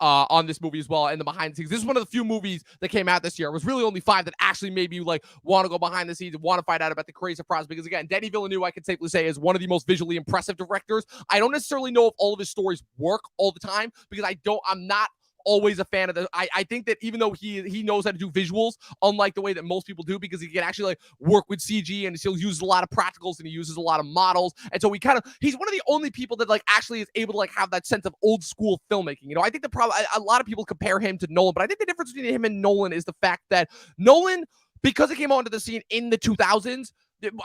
movie as well, and the behind the scenes. This is one of the few movies that came out this year. It was really only 5 that actually made me like want to go behind the scenes and want to find out about the creative process. Because again, Denis Villeneuve, I can safely say, is one of the most visually impressive directors. I don't necessarily know if all of his stories work all the time because I'm not always a fan of the I think that even though he knows how to do visuals, unlike the way that most people do, because he can actually like work with CG and he'll use a lot of practicals and he uses a lot of models. And so he's one of the only people that like actually is able to like have that sense of old school filmmaking. I think the problem, a lot of people compare him to Nolan, but I think the difference between him and Nolan is the fact that Nolan, because it came onto the scene in the 2000s,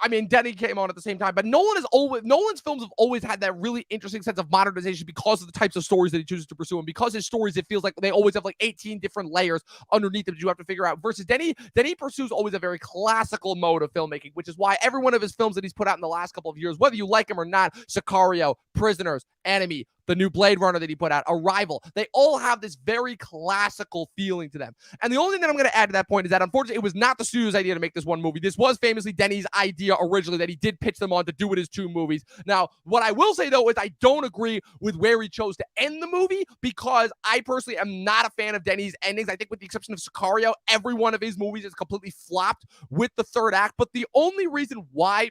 I mean, Denny came on at the same time, but Nolan's films have always had that really interesting sense of modernization because of the types of stories that he chooses to pursue. And because his stories, it feels like they always have like 18 different layers underneath them that you have to figure out. Versus Denny pursues always a very classical mode of filmmaking, which is why every one of his films that he's put out in the last couple of years, whether you like him or not, Sicario, Prisoners, Enemy, the new Blade Runner that he put out, Arrival, they all have this very classical feeling to them. And the only thing that I'm going to add to that point is that, unfortunately, it was not the studio's idea to make this one movie. This was famously Denny's idea originally, that he did pitch them on to do with his 2 movies. Now, what I will say, though, is I don't agree with where he chose to end the movie, because I personally am not a fan of Denny's endings. I think with the exception of Sicario, every one of his movies is completely flopped with the 3rd act. But the only reason why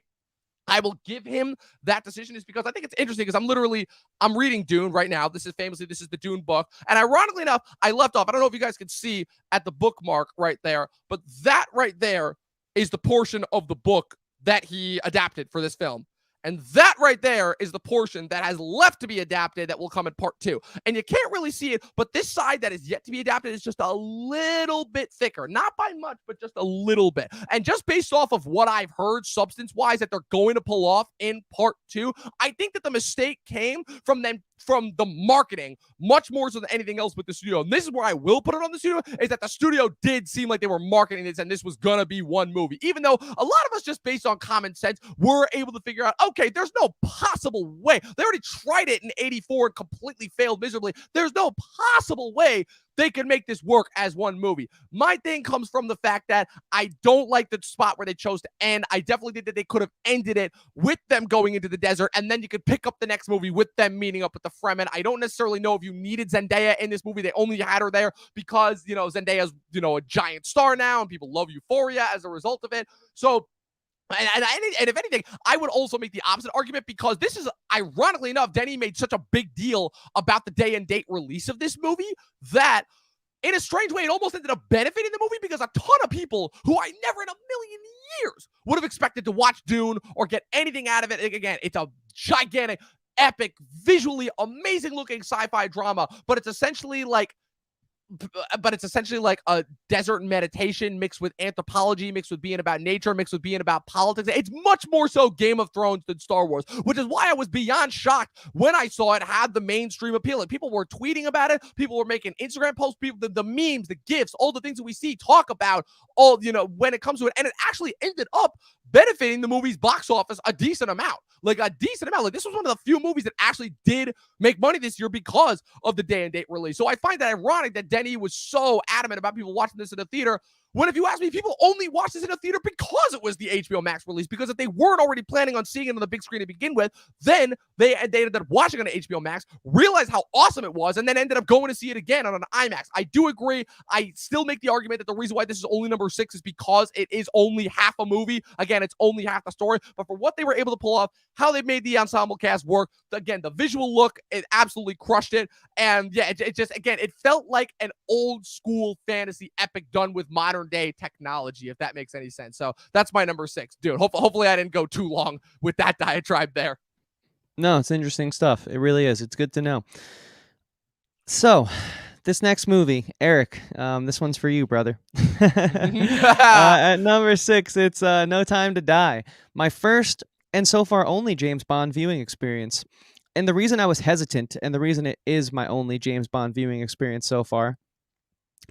I will give him that decision is because I think it's interesting, because I'm reading Dune right now. This is the Dune book. And ironically enough, I left off, I don't know if you guys can see at the bookmark right there, but that right there is the portion of the book that he adapted for this film. And that right there is the portion that has left to be adapted that will come in part 2. And you can't really see it, but this side that is yet to be adapted is just a little bit thicker. Not by much, but just a little bit. And just based off of what I've heard substance-wise that they're going to pull off in part 2, I think that the mistake came from them from the marketing, much more so than anything else with the studio. And this is where I will put it on the studio, is that the studio did seem like they were marketing this and this was gonna be one movie. Even though a lot of us, just based on common sense, were able to figure out, okay, there's no possible way. They already tried it in 84 and completely failed miserably. There's no possible way they could make this work as one movie. My thing comes from the fact that I don't like the spot where they chose to end. I definitely think that they could have ended it with them going into the desert, and then you could pick up the next movie with them meeting up with the Fremen. I don't necessarily know if you needed Zendaya in this movie. They only had her there because, Zendaya's, a giant star now, and people love Euphoria as a result of it. So, and if anything, I would also make the opposite argument, because this is, ironically enough, Denny made such a big deal about the day and date release of this movie that, in a strange way, it almost ended up benefiting the movie, because a ton of people who I never in a million years would have expected to watch Dune or get anything out of it. Again, it's a gigantic, epic, visually amazing looking sci-fi drama, but it's essentially like a desert meditation mixed with anthropology, mixed with being about nature, mixed with being about politics. It's much more so Game of Thrones than Star Wars, which is why I was beyond shocked when I saw it had the mainstream appeal. Like, people were tweeting about it, people were making Instagram posts, people, the memes, the GIFs, all the things that we see talk about, all, when it comes to it. And it actually ended up benefiting the movie's box office a decent amount. Like, this was one of the few movies that actually did make money this year because of the day and date release. So I find that ironic that Denny was so adamant about people watching this in the theater, when, if you ask me, people only watched this in a theater because it was the HBO Max release. Because if they weren't already planning on seeing it on the big screen to begin with, then they ended up watching it on HBO Max, realized how awesome it was, and then ended up going to see it again on an IMAX. I do agree. I still make the argument that the reason why this is only number 6 is because it is only half a movie. Again, it's only half the story. But for what they were able to pull off, how they made the ensemble cast work, again, the visual look, it absolutely crushed it. And yeah, it just, again, it felt like an old school fantasy epic done with modern day technology, if that makes any sense. So that's my number 6. Dude, hopefully I didn't go too long with that diatribe there. No, it's interesting stuff. It really is. It's good to know. So, this next movie, Eric, this one's for you, brother. At number 6, it's No Time to Die. My first and so far only James Bond viewing experience. And the reason I was hesitant, and the reason it is my only James Bond viewing experience so far,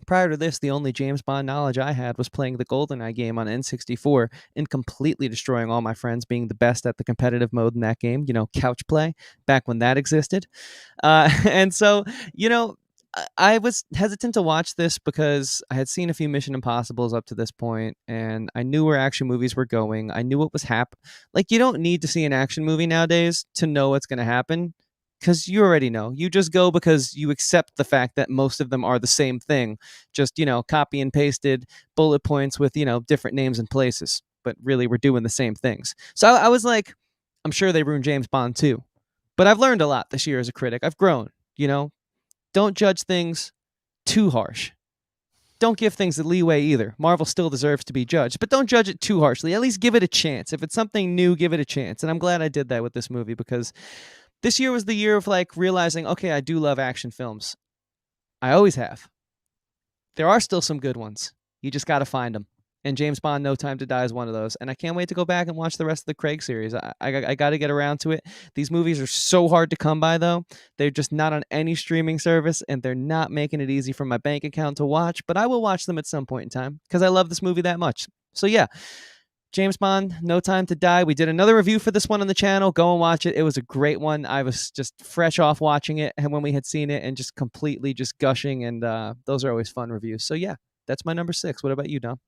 prior to this, the only James Bond knowledge I had was playing the GoldenEye game on N64 and completely destroying all my friends, being the best at the competitive mode in that game, couch play, back when that existed. And so, I was hesitant to watch this because I had seen a few Mission Impossibles up to this point, and I knew where action movies were going. I knew what was happening. Like, you don't need to see an action movie nowadays to know what's going to happen, because you already know. You just go because you accept the fact that most of them are the same thing. Just, copy and pasted bullet points with, different names and places. But really, we're doing the same things. So I was like, I'm sure they ruined James Bond too. But I've learned a lot this year as a critic. I've grown, Don't judge things too harsh. Don't give things the leeway either. Marvel still deserves to be judged, but don't judge it too harshly. At least give it a chance. If it's something new, give it a chance. And I'm glad I did that with this movie, because this year was the year of realizing, okay, I do love action films. I always have. There are still some good ones. You just got to find them. And James Bond, No Time to Die is one of those. And I can't wait to go back and watch the rest of the Craig series. I got to get around to it. These movies are so hard to come by, though. They're just not on any streaming service, and they're not making it easy for my bank account to watch. But I will watch them at some point in time, because I love this movie that much. So yeah, James Bond, No Time to Die. We did another review for this one on the channel. Go and watch it. It was a great one. I was just fresh off watching it and when we had seen it, and just completely just gushing. And those are always fun reviews. So yeah, that's my number 6. What about you, Dom?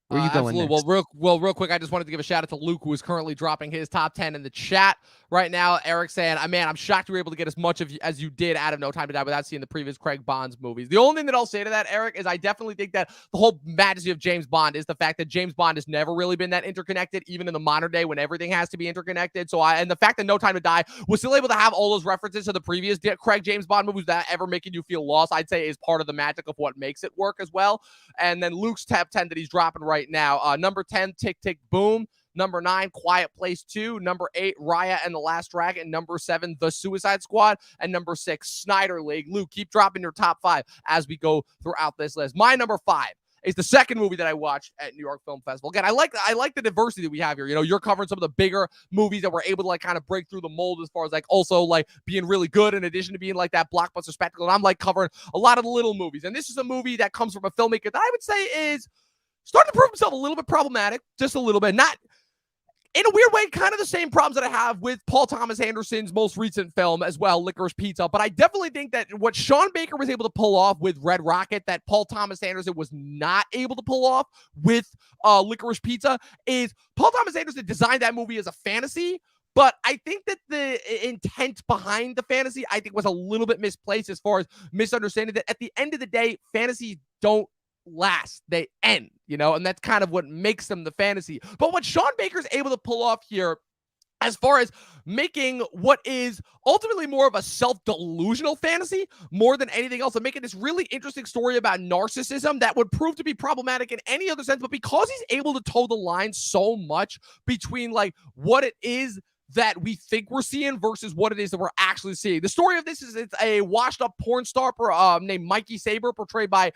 Where are you going next? Real quick, I just wanted to give a shout out to Luke, who is currently dropping his top 10 in the chat right now. Eric saying, man, I'm shocked you were able to get as much as you did out of No Time to Die without seeing the previous Craig Bond's movies. The only thing that I'll say to that, Eric, is I definitely think that the whole majesty of James Bond is the fact that James Bond has never really been that interconnected, even in the modern day when everything has to be interconnected. And the fact that No Time to Die was still able to have all those references to the previous Craig James Bond movies that ever making you feel lost, I'd say is part of the magic of what makes it work as well. And then Luke's top 10 that he's dropping right now. Number 10, Tick, Tick, Boom. Number 9, Quiet Place 2. Number 8, Raya and the Last Dragon. Number 7, The Suicide Squad. And number 6, Snyder League. Luke, keep dropping your top 5 as we go throughout this list. My number 5 is the second movie that I watched at New York Film Festival. Again, I like the diversity that we have here. You know, you're covering some of the bigger movies that were able to like kind of break through the mold as far as like also like being really good in addition to being like that blockbuster spectacle. And I'm like covering a lot of the little movies. And this is a movie that comes from a filmmaker that I would say is starting to prove himself a little bit problematic, just a little bit. Not in a weird way, kind of the same problems that I have with Paul Thomas Anderson's most recent film as well, Licorice Pizza. But I definitely think that what Sean Baker was able to pull off with Red Rocket, that Paul Thomas Anderson was not able to pull off with Licorice Pizza, is Paul Thomas Anderson designed that movie as a fantasy. But I think that the intent behind the fantasy, I think, was a little bit misplaced as far as misunderstanding that at the end of the day, fantasies don't last, they end, you know, and that's kind of what makes them the fantasy. But what Sean Baker's able to pull off here as far as making what is ultimately more of a self-delusional fantasy more than anything else, and making this really interesting story about narcissism that would prove to be problematic in any other sense, but because he's able to toe the line so much between like what it is that we think we're seeing versus what it is that we're actually seeing. The story of this is it's a washed up porn star named Mikey Saber, portrayed by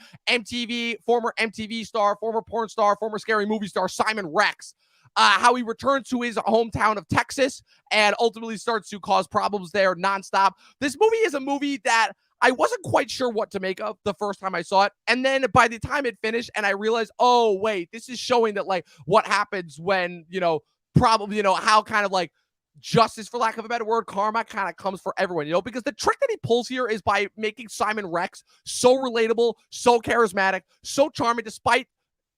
former MTV star, former porn star, former scary movie star Simon Rex. How he returns to his hometown of Texas and ultimately starts to cause problems there nonstop. This movie is a movie that I wasn't quite sure what to make of the first time I saw it. And then by the time it finished and I realized, oh, wait, this is showing that like what happens when, you know, probably, you know, how kind of like justice, for lack of a better word, karma kind of comes for everyone, you know, because the trick that he pulls here is by making Simon Rex so relatable, so charismatic, so charming, despite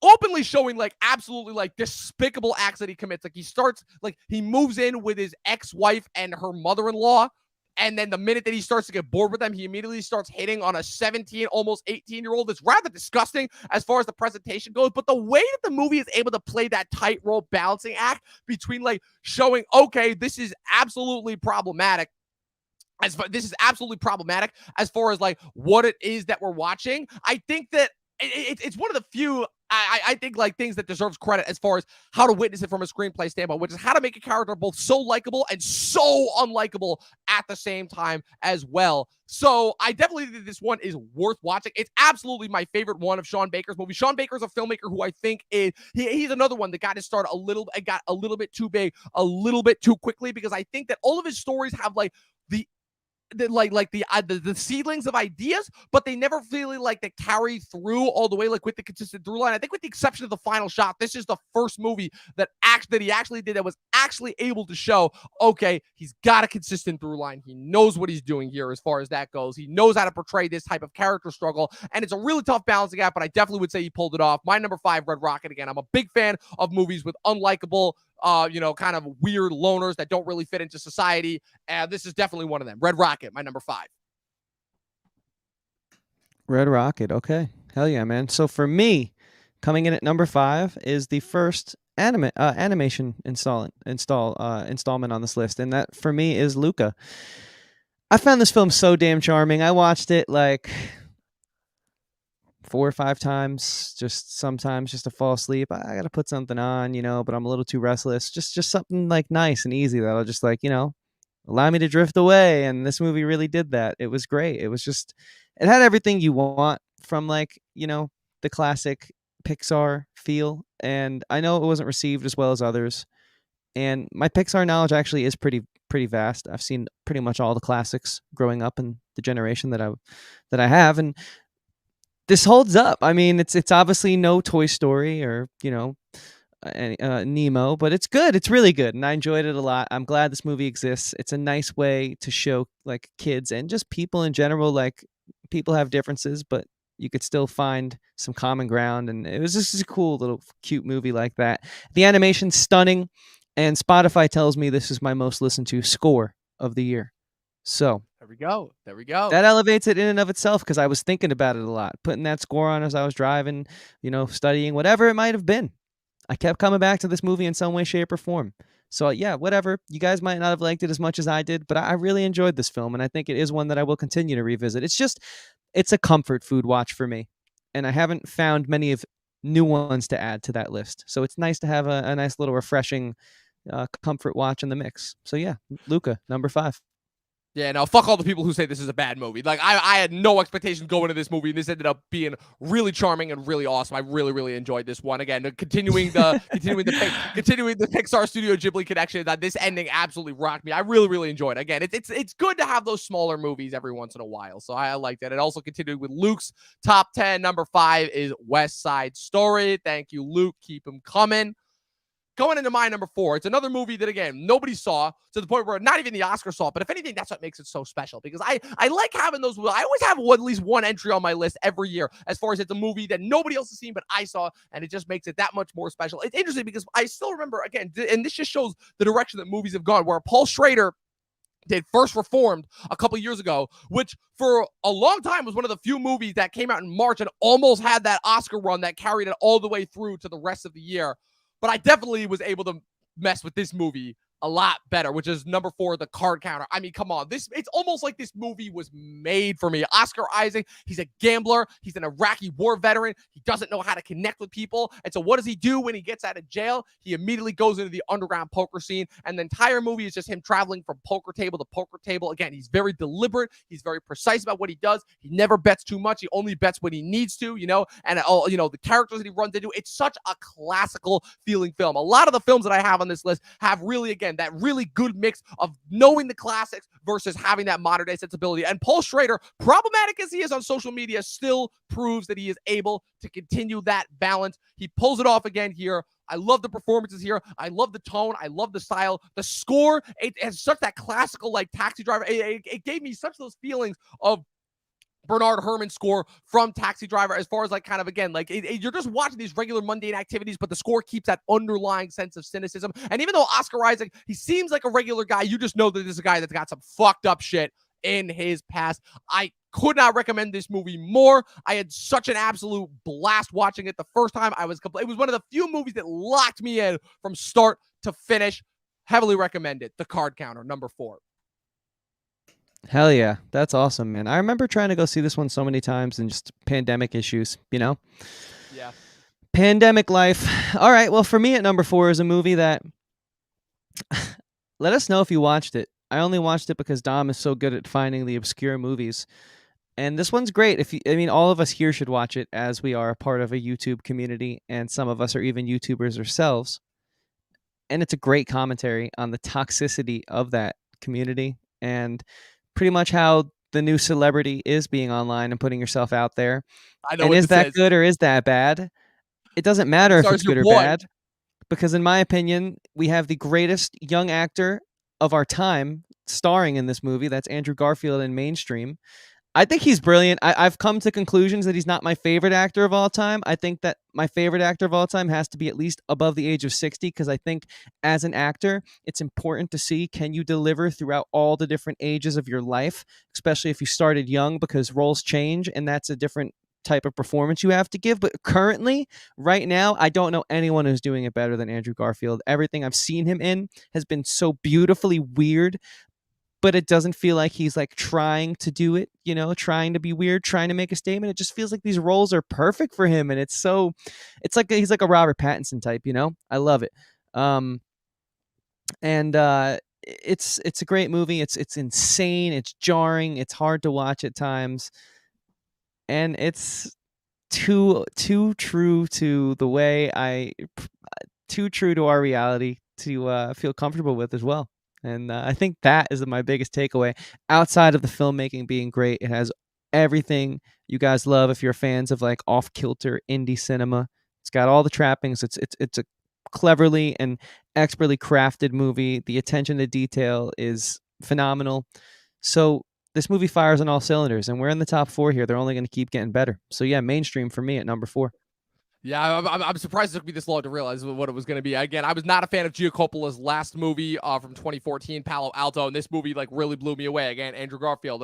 openly showing like absolutely like despicable acts that he commits. Like he starts, like he moves in with his ex-wife and her mother-in-law. And then the minute that he starts to get bored with them, he immediately starts hitting on a 17, almost 18-year-old. It's rather disgusting as far as the presentation goes. But the way that the movie is able to play that tightrope balancing act between like showing, okay, this is absolutely problematic. This is absolutely problematic as far as like what it is that we're watching. I think that it's one of the few, I think, like things that deserves credit as far as how to witness it from a screenplay standpoint, which is how to make a character both so likable and so unlikable at the same time as well. So I definitely think this one is worth watching. It's absolutely my favorite one of Sean Baker's movies. Sean Baker's a filmmaker who I think is, he's another one that got his start got a little bit too big, a little bit too quickly, because I think that all of his stories have like the seedlings of ideas, but they never really like they carry through all the way like with the consistent through line. I think with the exception of The Final Shot, this is the first movie that he actually did that was actually able to show, okay, he's got a consistent through line. He knows what he's doing here as far as that goes. He knows how to portray this type of character struggle, and it's a really tough balancing act, but I definitely would say he pulled it off. My number 5, Red Rocket. Again, I'm a big fan of movies with unlikable kind of weird loners that don't really fit into society. And this is definitely one of them. Red Rocket, my number 5. Red Rocket. Okay. Hell yeah, man. So for me, coming in at number 5 is the first animation installment on this list. And that for me is Luca. I found this film so damn charming. I watched it like 4 or 5 times, just sometimes just to fall asleep. I got to put something on, you know, but I'm a little too restless. Just something like nice and easy that'll just like, you know, allow me to drift away. And this movie really did that. It was great. It was just, it had everything you want from like, you know, the classic Pixar feel. And I know it wasn't received as well as others. And my Pixar knowledge actually is pretty vast. I've seen pretty much all the classics growing up in the generation that I have. And this holds up. I mean, it's obviously no Toy Story or, you know, Nemo, but it's good. It's really good, and I enjoyed it a lot. I'm glad this movie exists. It's a nice way to show like kids and just people in general, like people have differences, but you could still find some common ground. And it was just a cool little cute movie like that. The animation's stunning, and Spotify tells me this is my most listened to score of the year. So there we go. That elevates it in and of itself, because I was thinking about it a lot, putting that score on as I was driving, you know, studying, whatever it might have been. I kept coming back to this movie in some way, shape, or form. So yeah, whatever. You guys might not have liked it as much as I did, but I really enjoyed this film, and I think it is one that I will continue to revisit. It's a comfort food watch for me, and I haven't found many of new ones to add to that list. So it's nice to have a nice little refreshing comfort watch in the mix. So yeah, Luca, number 5. Yeah, no, fuck all the people who say this is a bad movie. Like, I had no expectations going into this movie, and this ended up being really charming and really awesome. I really, really enjoyed this one. Again, continuing the Pixar Studio Ghibli connection. That this ending absolutely rocked me. I really, really enjoyed it. Again, it's good to have those smaller movies every once in a while. So I liked it. And also continuing with Luke's top 10. Number 5 is West Side Story. Thank you, Luke. Keep them coming. Going into my number 4, it's another movie that, again, nobody saw to the point where not even the Oscar saw it. But if anything, that's what makes it so special, because I like having those. I always have at least one entry on my list every year as far as it's a movie that nobody else has seen, but I saw, and it just makes it that much more special. It's interesting because I still remember, again, and this just shows the direction that movies have gone, where Paul Schrader did First Reformed a couple years ago, which for a long time was one of the few movies that came out in March and almost had that Oscar run that carried it all the way through to the rest of the year. But I definitely was able to mess with this movie a lot better, which is number 4, The Card Counter. I mean, come on. It's almost like this movie was made for me. Oscar Isaac, he's a gambler. He's an Iraqi war veteran. He doesn't know how to connect with people. And so what does he do when he gets out of jail? He immediately goes into the underground poker scene. And the entire movie is just him traveling from poker table to poker table. Again, he's very deliberate. He's very precise about what he does. He never bets too much. He only bets when he needs to, and the characters that he runs into. It's such a classical feeling film. A lot of the films that I have on this list have really, again, that really good mix of knowing the classics versus having that modern day sensibility. And Paul Schrader, problematic as he is on social media, still proves that he is able to continue that balance. He pulls it off again here. I love the performances here. I love the tone. I love the style. The score, it has such that classical, like, Taxi Driver. It gave me such those feelings of Bernard Herrmann's score from Taxi Driver, as far as, like, kind of, again, like, you're just watching these regular mundane activities, but the score keeps that underlying sense of cynicism. And even though Oscar Isaac, he seems like a regular guy, you just know that this is a guy that's got some fucked up shit in his past. I could not recommend this movie more. I had such an absolute blast watching it the first time. It was one of the few movies that locked me in from start to finish. Heavily recommended. The Card Counter, number 4. Hell yeah, that's awesome, man. I remember trying to go see this one so many times, and just pandemic issues, Yeah. Pandemic life. All right, well, for me at number 4 is a movie that let us know if you watched it. I only watched it because Dom is so good at finding the obscure movies. And this one's great. All of us here should watch it, as we are a part of a YouTube community, and some of us are even YouTubers ourselves. And it's a great commentary on the toxicity of that community, and pretty much how the new celebrity is being online and putting yourself out there. I know. And is that good or is that bad? It doesn't matter if it's good or bad, because in my opinion, we have the greatest young actor of our time starring in this movie. That's Andrew Garfield in Mainstream. I think he's brilliant. I've come to conclusions that he's not my favorite actor of all time. I think that my favorite actor of all time has to be at least above the age of 60, because I think as an actor, it's important to see, can you deliver throughout all the different ages of your life, especially if you started young, because roles change and that's a different type of performance you have to give. But currently, right now, I don't know anyone who's doing it better than Andrew Garfield. Everything I've seen him in has been so beautifully weird, but it doesn't feel like he's, like, trying to do it, trying to be weird, trying to make a statement. It just feels like these roles are perfect for him. And it's like he's like a Robert Pattinson type, I love it. It's a great movie. It's insane. It's jarring. It's hard to watch at times. And it's too true to the way too true to our reality to feel comfortable with as well. And I think that is my biggest takeaway. Outside of the filmmaking being great, it has everything you guys love if you're fans of, like, off-kilter indie cinema. It's got all the trappings. It's a cleverly and expertly crafted movie. The attention to detail is phenomenal. So this movie fires on all cylinders, and we're in the top 4 here. They're only going to keep getting better. So yeah, Mainstream for me at number 4. Yeah, I'm surprised it took me this long to realize what it was going to be. Again, I was not a fan of Gia Coppola's last movie from 2014, Palo Alto, and this movie, like, really blew me away. Again, Andrew Garfield,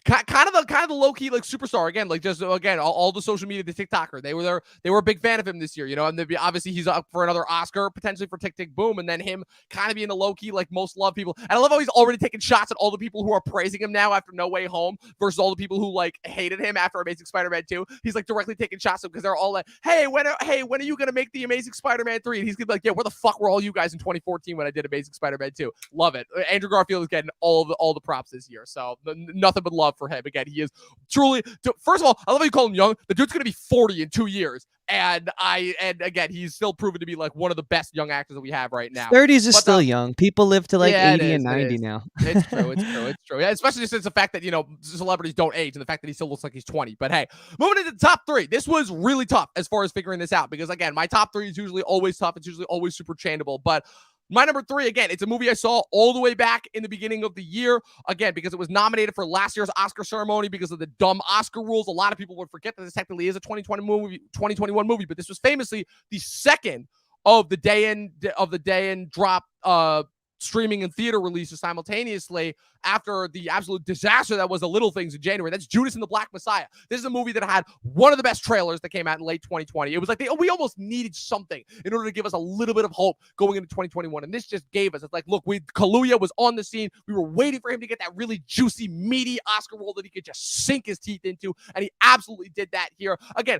kind of the low key, like, superstar. Again, like, just again all the social media, the TikToker, they were a big fan of him this year. And obviously he's up for another Oscar potentially for Tick Tick Boom, and then him kind of being the low key, like, most loved people. And I love how he's already taking shots at all the people who are praising him now after No Way Home versus all the people who, like, hated him after Amazing Spider-Man 2. He's, like, directly taking shots at him because they're all like, hey, when are you gonna make the Amazing Spider-Man 3? And he's gonna be like, yeah, where the fuck were all you guys in 2014 when I did Amazing Spider-Man 2? Love it. Andrew Garfield is getting all the props this year, so nothing but love for him. Again, he is truly. First of all, I love how you call him young. The dude's gonna be 40 in 2 years. And again, he's still proven to be like one of the best young actors that we have right now. 30s is still young. People live to like 80 and 90 now. It's true. It's true. Yeah, especially since the fact that, celebrities don't age and the fact that he still looks like he's 20. But hey, moving into the top 3. This was really tough as far as figuring this out because, again, my top 3 is usually always tough. It's usually always super changeable. But my number 3, again, it's a movie I saw all the way back in the beginning of the year. Again, because it was nominated for last year's Oscar ceremony because of the dumb Oscar rules. A lot of people would forget that this technically is a 2021 movie, but this was famously the second of the day and drop streaming and theater releases simultaneously after the absolute disaster that was The Little Things in January. That's Judas and the Black Messiah. This is a movie that had one of the best trailers that came out in late 2020. It was like we almost needed something in order to give us a little bit of hope going into 2021. And this just gave us, it's like, look, Kaluuya was on the scene. We were waiting for him to get that really juicy, meaty Oscar role that he could just sink his teeth into. And he absolutely did that here. Again,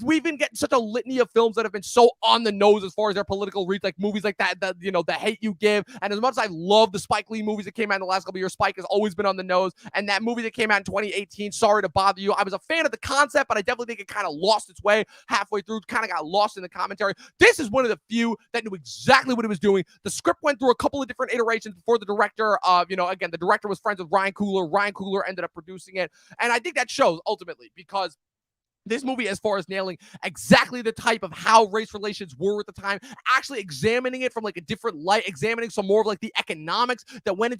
we've been getting such a litany of films that have been so on the nose as far as their political reach, like movies like that, The Hate U Give. And as much as I love the Spike Lee movies that came out in the last couple of years, Spike has always been on the nose. And that movie that came out in 2018, Sorry to Bother You, I was a fan of the concept, but I definitely think it kind of lost its way halfway through, kind of got lost in the commentary. This is one of the few that knew exactly what it was doing. The script went through a couple of different iterations before the director, again, the director was friends with Ryan Coogler. Ryan Coogler ended up producing it. And I think that shows ultimately because this movie, as far as nailing exactly the type of how race relations were at the time, actually examining it from like a different light, examining some more of like the economics that went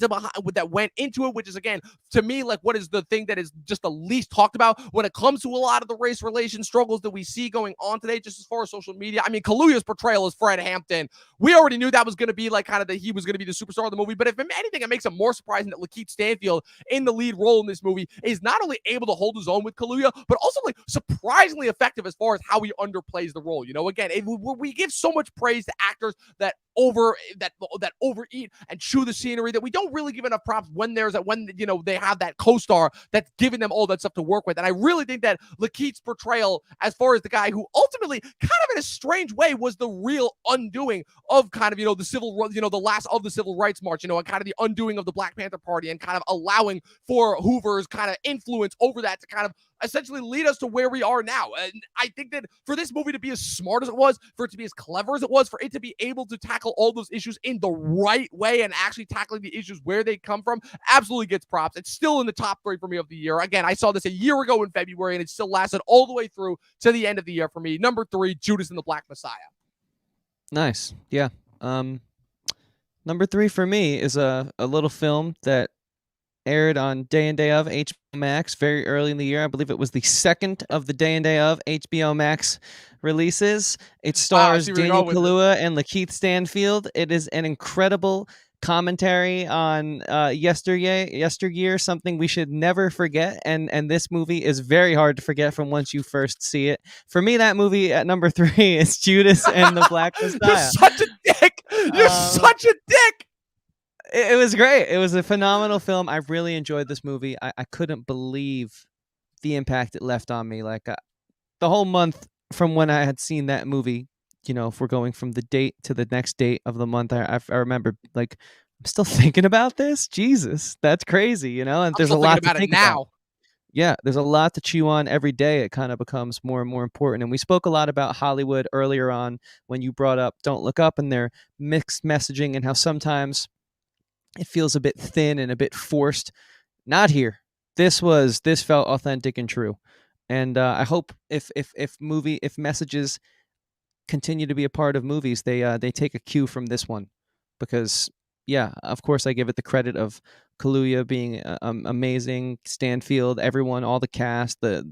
into it, which is, again, to me, like what is the thing that is just the least talked about when it comes to a lot of the race relation struggles that we see going on today, just as far as social media. I mean, Kaluuya's portrayal as Fred Hampton, we already knew that was going to be like kind of he was going to be the superstar of the movie, but if anything, it makes it more surprising that Lakeith Stanfield in the lead role in this movie is not only able to hold his own with Kaluuya, but also like surprisingly effective as far as how he underplays the role. Again, we give so much praise to actors that overeat and chew the scenery that we don't really give enough props when they have that co-star that's giving them all that stuff to work with. And I really think that Lakeith's portrayal as far as the guy who ultimately kind of in a strange way was the real undoing of kind of, the the last of the civil rights march, and kind of the undoing of the Black Panther Party and kind of allowing for Hoover's kind of influence over that to kind of essentially lead us to where we are now. And I think that for this movie to be as smart as it was, for it to be as clever as it was, for it to be able to tackle all those issues in the right way and actually tackling the issues where they come from, absolutely gets props. It's still in the top 3 for me of the year. Again, I saw this a year ago in February, and it still lasted all the way through to the end of the year for me. Number 3, Judas and the Black Messiah. Nice. Yeah. Number 3 for me is a little film that aired on Day and Day of HBO Max very early in the year. I believe it was the second of the Day and Day of HBO Max releases. It stars Daniel Kaluuya and Lakeith Stanfield. It is an incredible commentary on yesteryear, something we should never forget. And this movie is very hard to forget from once you first see it. For me, that movie at number 3 is Judas and the Black Messiah. You're such a dick. You're such a dick. It was great. It was a phenomenal film. I really enjoyed this movie. I couldn't believe the impact it left on me. Like the whole month from when I had seen that movie, if we're going from the date to the next date of the month, I remember like I'm still thinking about this. Jesus, that's crazy, And there's a lot to think about. Yeah, there's a lot to chew on every day. It kind of becomes more and more important. And we spoke a lot about Hollywood earlier on when you brought up Don't Look Up and their mixed messaging and how sometimes it feels a bit thin and a bit forced. Not here. This felt authentic and true. And I hope if messages continue to be a part of movies, they take a cue from this one, because yeah, of course I give it the credit of Kaluuya being amazing, Stanfield, everyone, all the cast, the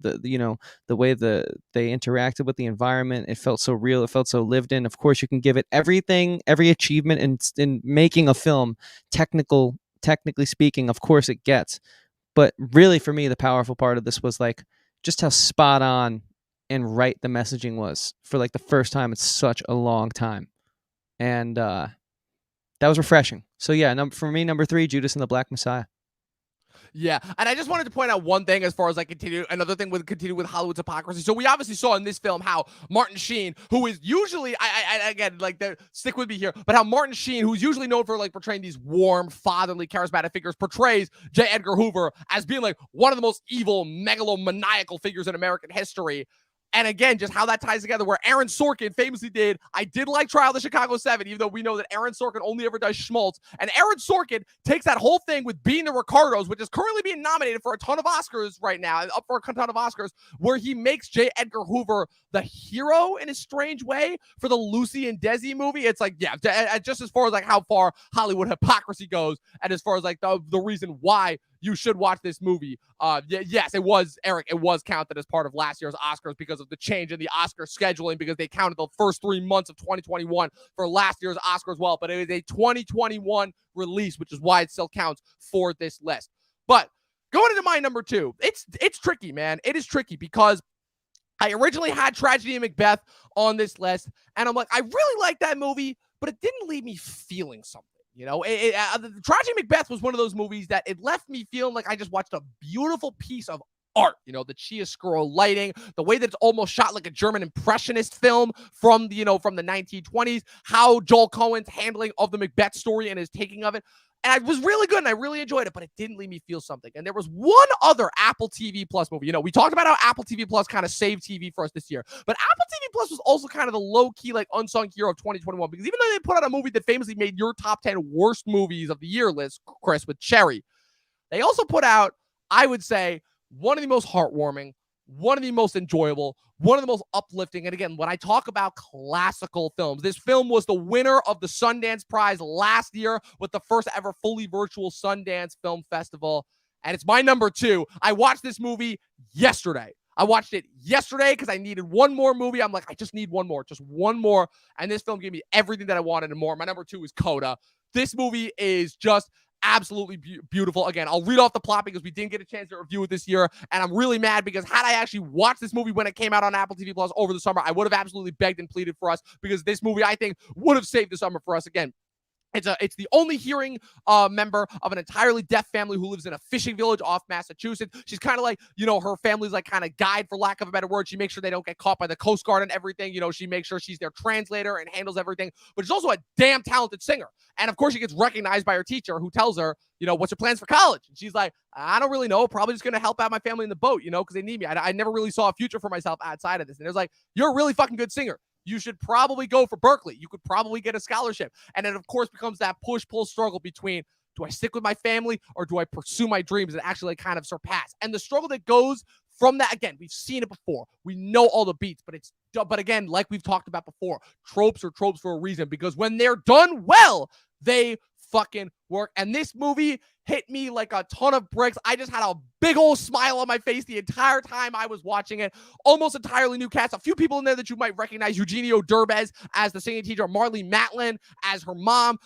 way they interacted with the environment. It felt so real. It felt so lived in. Of course, you can give it everything, every achievement in making a film, technically speaking, of course it gets. But really, for me, the powerful part of this was like just how spot on and right the messaging was for like the first time in such a long time. And that was refreshing. So yeah, for me, number 3, Judas and the Black Messiah. Yeah, and I just wanted to point out one thing as far as another thing with continue with Hollywood's hypocrisy. So we obviously saw in this film how Martin Sheen, who is usually, I again, like, stick with me here, but how Martin Sheen, who's usually known for like portraying these warm, fatherly, charismatic figures, portrays J. Edgar Hoover as being like one of the most evil, megalomaniacal figures in American history. And again, just how that ties together, where Aaron Sorkin famously did, I did like Trial of the Chicago 7, even though we know that Aaron Sorkin only ever does schmaltz. And Aaron Sorkin takes that whole thing with Being the Ricardos, which is currently being nominated for a ton of Oscars right now, and up for a ton of Oscars, where he makes J. Edgar Hoover the hero in a strange way for the Lucy and Desi movie. It's like, yeah, just as far as like how far Hollywood hypocrisy goes, and as far as like the reason why you should watch this movie. Yes, it was, Eric, it was counted as part of last year's Oscars because of the change in the Oscar scheduling, because they counted the first 3 months of 2021 for last year's Oscars as well. But it is a 2021 release, which is why it still counts for this list. But going into my number 2, it's tricky, man. It is tricky because I originally had Tragedy in Macbeth on this list, and I'm like, I really like that movie, but it didn't leave me feeling something. You know, the Tragedy Macbeth was one of those movies that it left me feeling like I just watched a beautiful piece of art. You know, the chiaroscuro lighting, the way that it's almost shot like a German impressionist film from the 1920s, how Joel Coen's handling of the Macbeth story and his taking of it. And it was really good, and I really enjoyed it, but it didn't leave me feel something. And there was one other Apple TV Plus movie. You know, we talked about how Apple TV Plus kind of saved TV for us this year, but Apple TV Plus was also kind of the low-key, like, unsung hero of 2021, because even though they put out a movie that famously made your top 10 worst movies of the year list, Chris, with Cherry, they also put out, I would say, one of the most heartwarming, one of the most enjoyable, one of the most uplifting. And again, when I talk about classical films, this film was the winner of the Sundance Prize last year with the first ever fully virtual Sundance Film Festival. And it's my number 2. I watched this movie yesterday. I watched it yesterday because I needed one more movie. I'm like, I just need one more, just one more. And this film gave me everything that I wanted and more. My number 2 is Coda. This movie is just absolutely beautiful. Again, I'll read off the plot because we didn't get a chance to review it this year, and I'm really mad because had I actually watched this movie when it came out on Apple TV Plus over the summer, I would have absolutely begged and pleaded for us, because this movie, I think, would have saved the summer for us. Again, it's the only hearing member of an entirely deaf family who lives in a fishing village off Massachusetts. She's kind of like, her family's like kind of guide, for lack of a better word. She makes sure they don't get caught by the Coast Guard and everything. She makes sure she's their translator and handles everything. But she's also a damn talented singer. And of course, she gets recognized by her teacher, who tells her, what's your plans for college? And she's like, I don't really know. Probably just going to help out my family in the boat, because they need me. I never really saw a future for myself outside of this. And it was like, you're a really fucking good singer. You should probably go for Berkeley. You could probably get a scholarship. And it, of course, becomes that push-pull struggle between, do I stick with my family or do I pursue my dreams and actually kind of surpass? And the struggle that goes from that, again, we've seen it before. We know all the beats, but again, like we've talked about before, tropes are tropes for a reason, because when they're done well, they fucking work. And this movie hit me like a ton of bricks. I just had a big old smile on my face the entire time I was watching it. Almost entirely new cast. A few people in there that you might recognize. Eugenio Derbez as the singing teacher. Marley Matlin as her mom.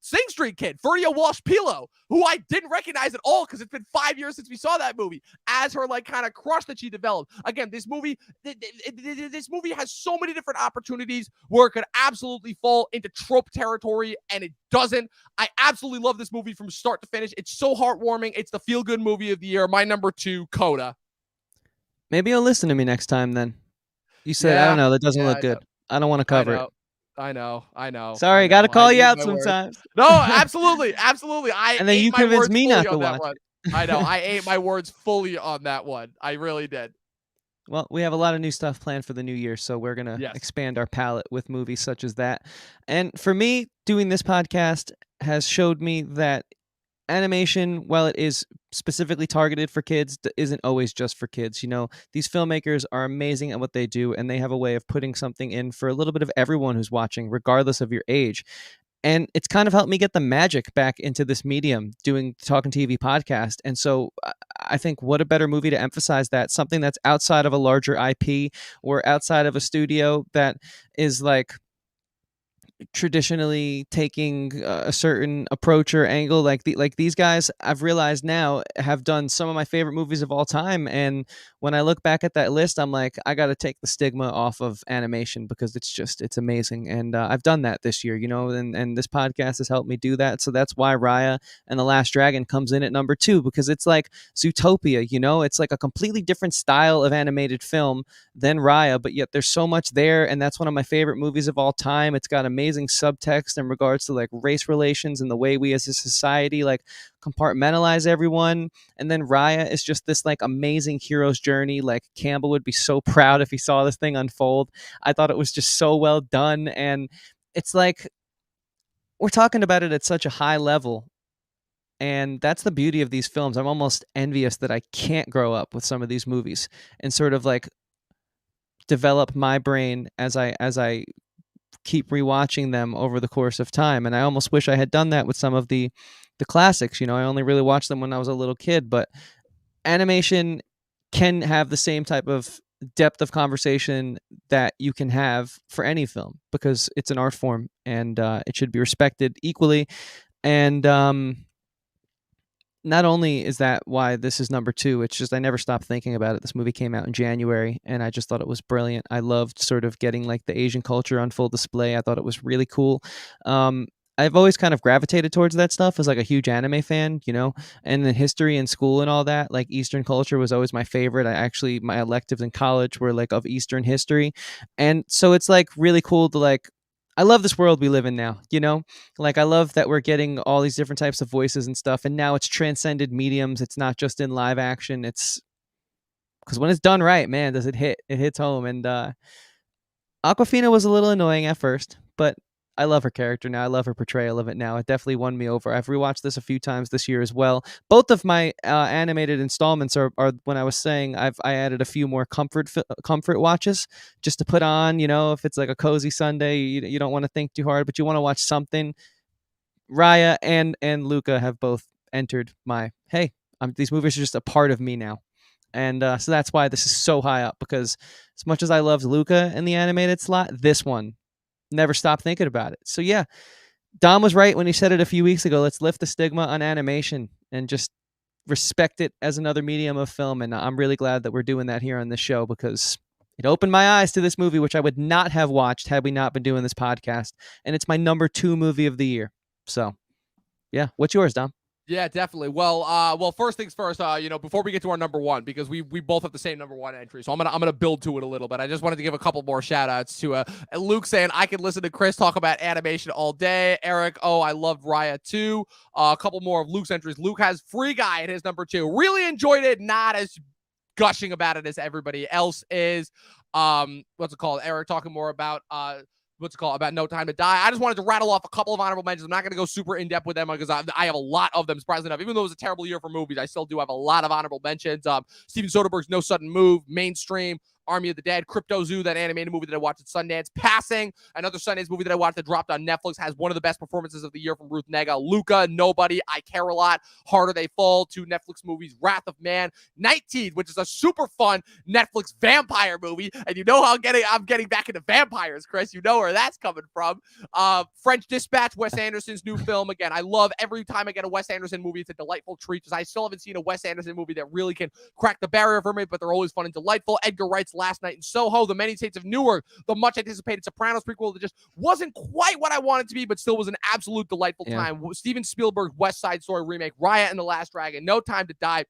Sing Street Kid, Ferdia Walsh-Pilo, who I didn't recognize at all because it's been 5 years since we saw that movie, as her like kind of crush that she developed. Again, this movie has so many different opportunities where it could absolutely fall into trope territory, and it doesn't. I absolutely love this movie from start to finish. It's so heartwarming. It's the feel-good movie of the year. My number 2, Coda. Maybe you'll listen to me next time then. You said, I don't know, that doesn't look good. I don't want to cover it. I know. Sorry, got to call you out sometimes. No, absolutely. And then you convinced me not to watch it. I know. I ate my words fully on that one. I really did. Well, we have a lot of new stuff planned for the new year, so we're going to expand our palette with movies such as that. And for me, doing this podcast has showed me that animation, while it is specifically targeted for kids, isn't always just for kids. These filmmakers are amazing at what they do, and they have a way of putting something in for a little bit of everyone who's watching, regardless of your age. And it's kind of helped me get the magic back into this medium, doing the Talkin' TV podcast. And so I think what a better movie to emphasize that, something that's outside of a larger IP or outside of a studio that is like traditionally taking a certain approach or angle. Like these guys, I've realized now, have done some of my favorite movies of all time. And when I look back at that list, I'm like, I got to take the stigma off of animation because it's amazing. And I've done that this year, and this podcast has helped me do that. So that's why Raya and the Last Dragon comes in at number 2, because it's like Zootopia. It's like a completely different style of animated film than Raya, but yet there's so much there, and that's one of my favorite movies of all time. It's got amazing subtext in regards to like race relations and the way we as a society like compartmentalize everyone. And then Raya is just this like amazing hero's journey. Like Campbell would be so proud if he saw this thing unfold. I thought it was just so well done, and it's like we're talking about it at such a high level. And that's the beauty of these films. I'm almost envious that I can't grow up with some of these movies and sort of like develop my brain as I keep rewatching them over the course of time. And I almost wish I had done that with some of the classics. I only really watched them when I was a little kid, but animation can have the same type of depth of conversation that you can have for any film, because it's an art form, and it should be respected equally. And not only is that why this is number 2, it's just I never stopped thinking about it. This movie came out in January, and I just thought it was brilliant. I loved sort of getting like the Asian culture on full display. I thought it was really cool. I've always kind of gravitated towards that stuff as like a huge anime fan, and the history in school and all that. Like Eastern culture was always my favorite. My electives in college were like of Eastern history. And so it's like really cool to like, I love this world we live in now, Like I love that we're getting all these different types of voices and stuff, and now it's transcended mediums. It's not just in live action. It's because when it's done right, man, does it hit? It hits home. And Aquafina was a little annoying at first, but I love her character now. I love her portrayal of it now. It definitely won me over. I've rewatched this a few times this year as well. Both of my animated installments are when I was saying I added a few more comfort watches just to put on. If it's like a cozy Sunday, you don't want to think too hard, but you want to watch something. Raya and Luca have both entered my hey. These movies are just a part of me now. And so that's why this is so high up, because as much as I loved Luca in the animated slot, this one never stopped thinking about it. So yeah, Dom was right when he said it a few weeks ago. Let's lift the stigma on animation and just respect it as another medium of film. And I'm really glad that we're doing that here on this show, because it opened my eyes to this movie, which I would not have watched had we not been doing this podcast. And it's my number 2 movie of the year. So yeah, what's yours, Dom? Yeah, definitely. Well, first things first, before we get to our number 1, because we both have the same number 1 entry. So I'm gonna build to it a little bit. I just wanted to give a couple more shout outs to Luke saying I could listen to Chris talk about animation all day. Eric, I loved Raya too. A couple more of Luke's entries. Luke has Free Guy at his number 2. Really enjoyed it, not as gushing about it as everybody else is. What's it called? Eric talking more about about No Time to Die. I just wanted to rattle off a couple of honorable mentions. I'm not going to go super in-depth with them because I have a lot of them, surprisingly enough. Even though it was a terrible year for movies, I still do have a lot of honorable mentions. Steven Soderbergh's No Sudden Move, Mainstream, Army of the Dead, Crypto Zoo, that animated movie that I watched at Sundance, Passing, another Sundance movie that I watched that dropped on Netflix, has one of the best performances of the year from Ruth Negga, Luca, Nobody, I Care a Lot, Harder They Fall, 2 Netflix movies, Wrath of Man, Night Teeth, which is a super fun Netflix vampire movie, and you know how I'm getting back into vampires, Chris. You know where that's coming from. French Dispatch, Wes Anderson's new film. Again, I love every time I get a Wes Anderson movie. It's a delightful treat, because I still haven't seen a Wes Anderson movie that really can crack the barrier for me, but they're always fun and delightful. Edgar Wright's Last Night in Soho, The Many Saints of Newark, the much anticipated Sopranos prequel that just wasn't quite what I wanted to be, but still was an absolute delightful time. Steven Spielberg's West Side Story remake, Raya and the Last Dragon, No Time to Die.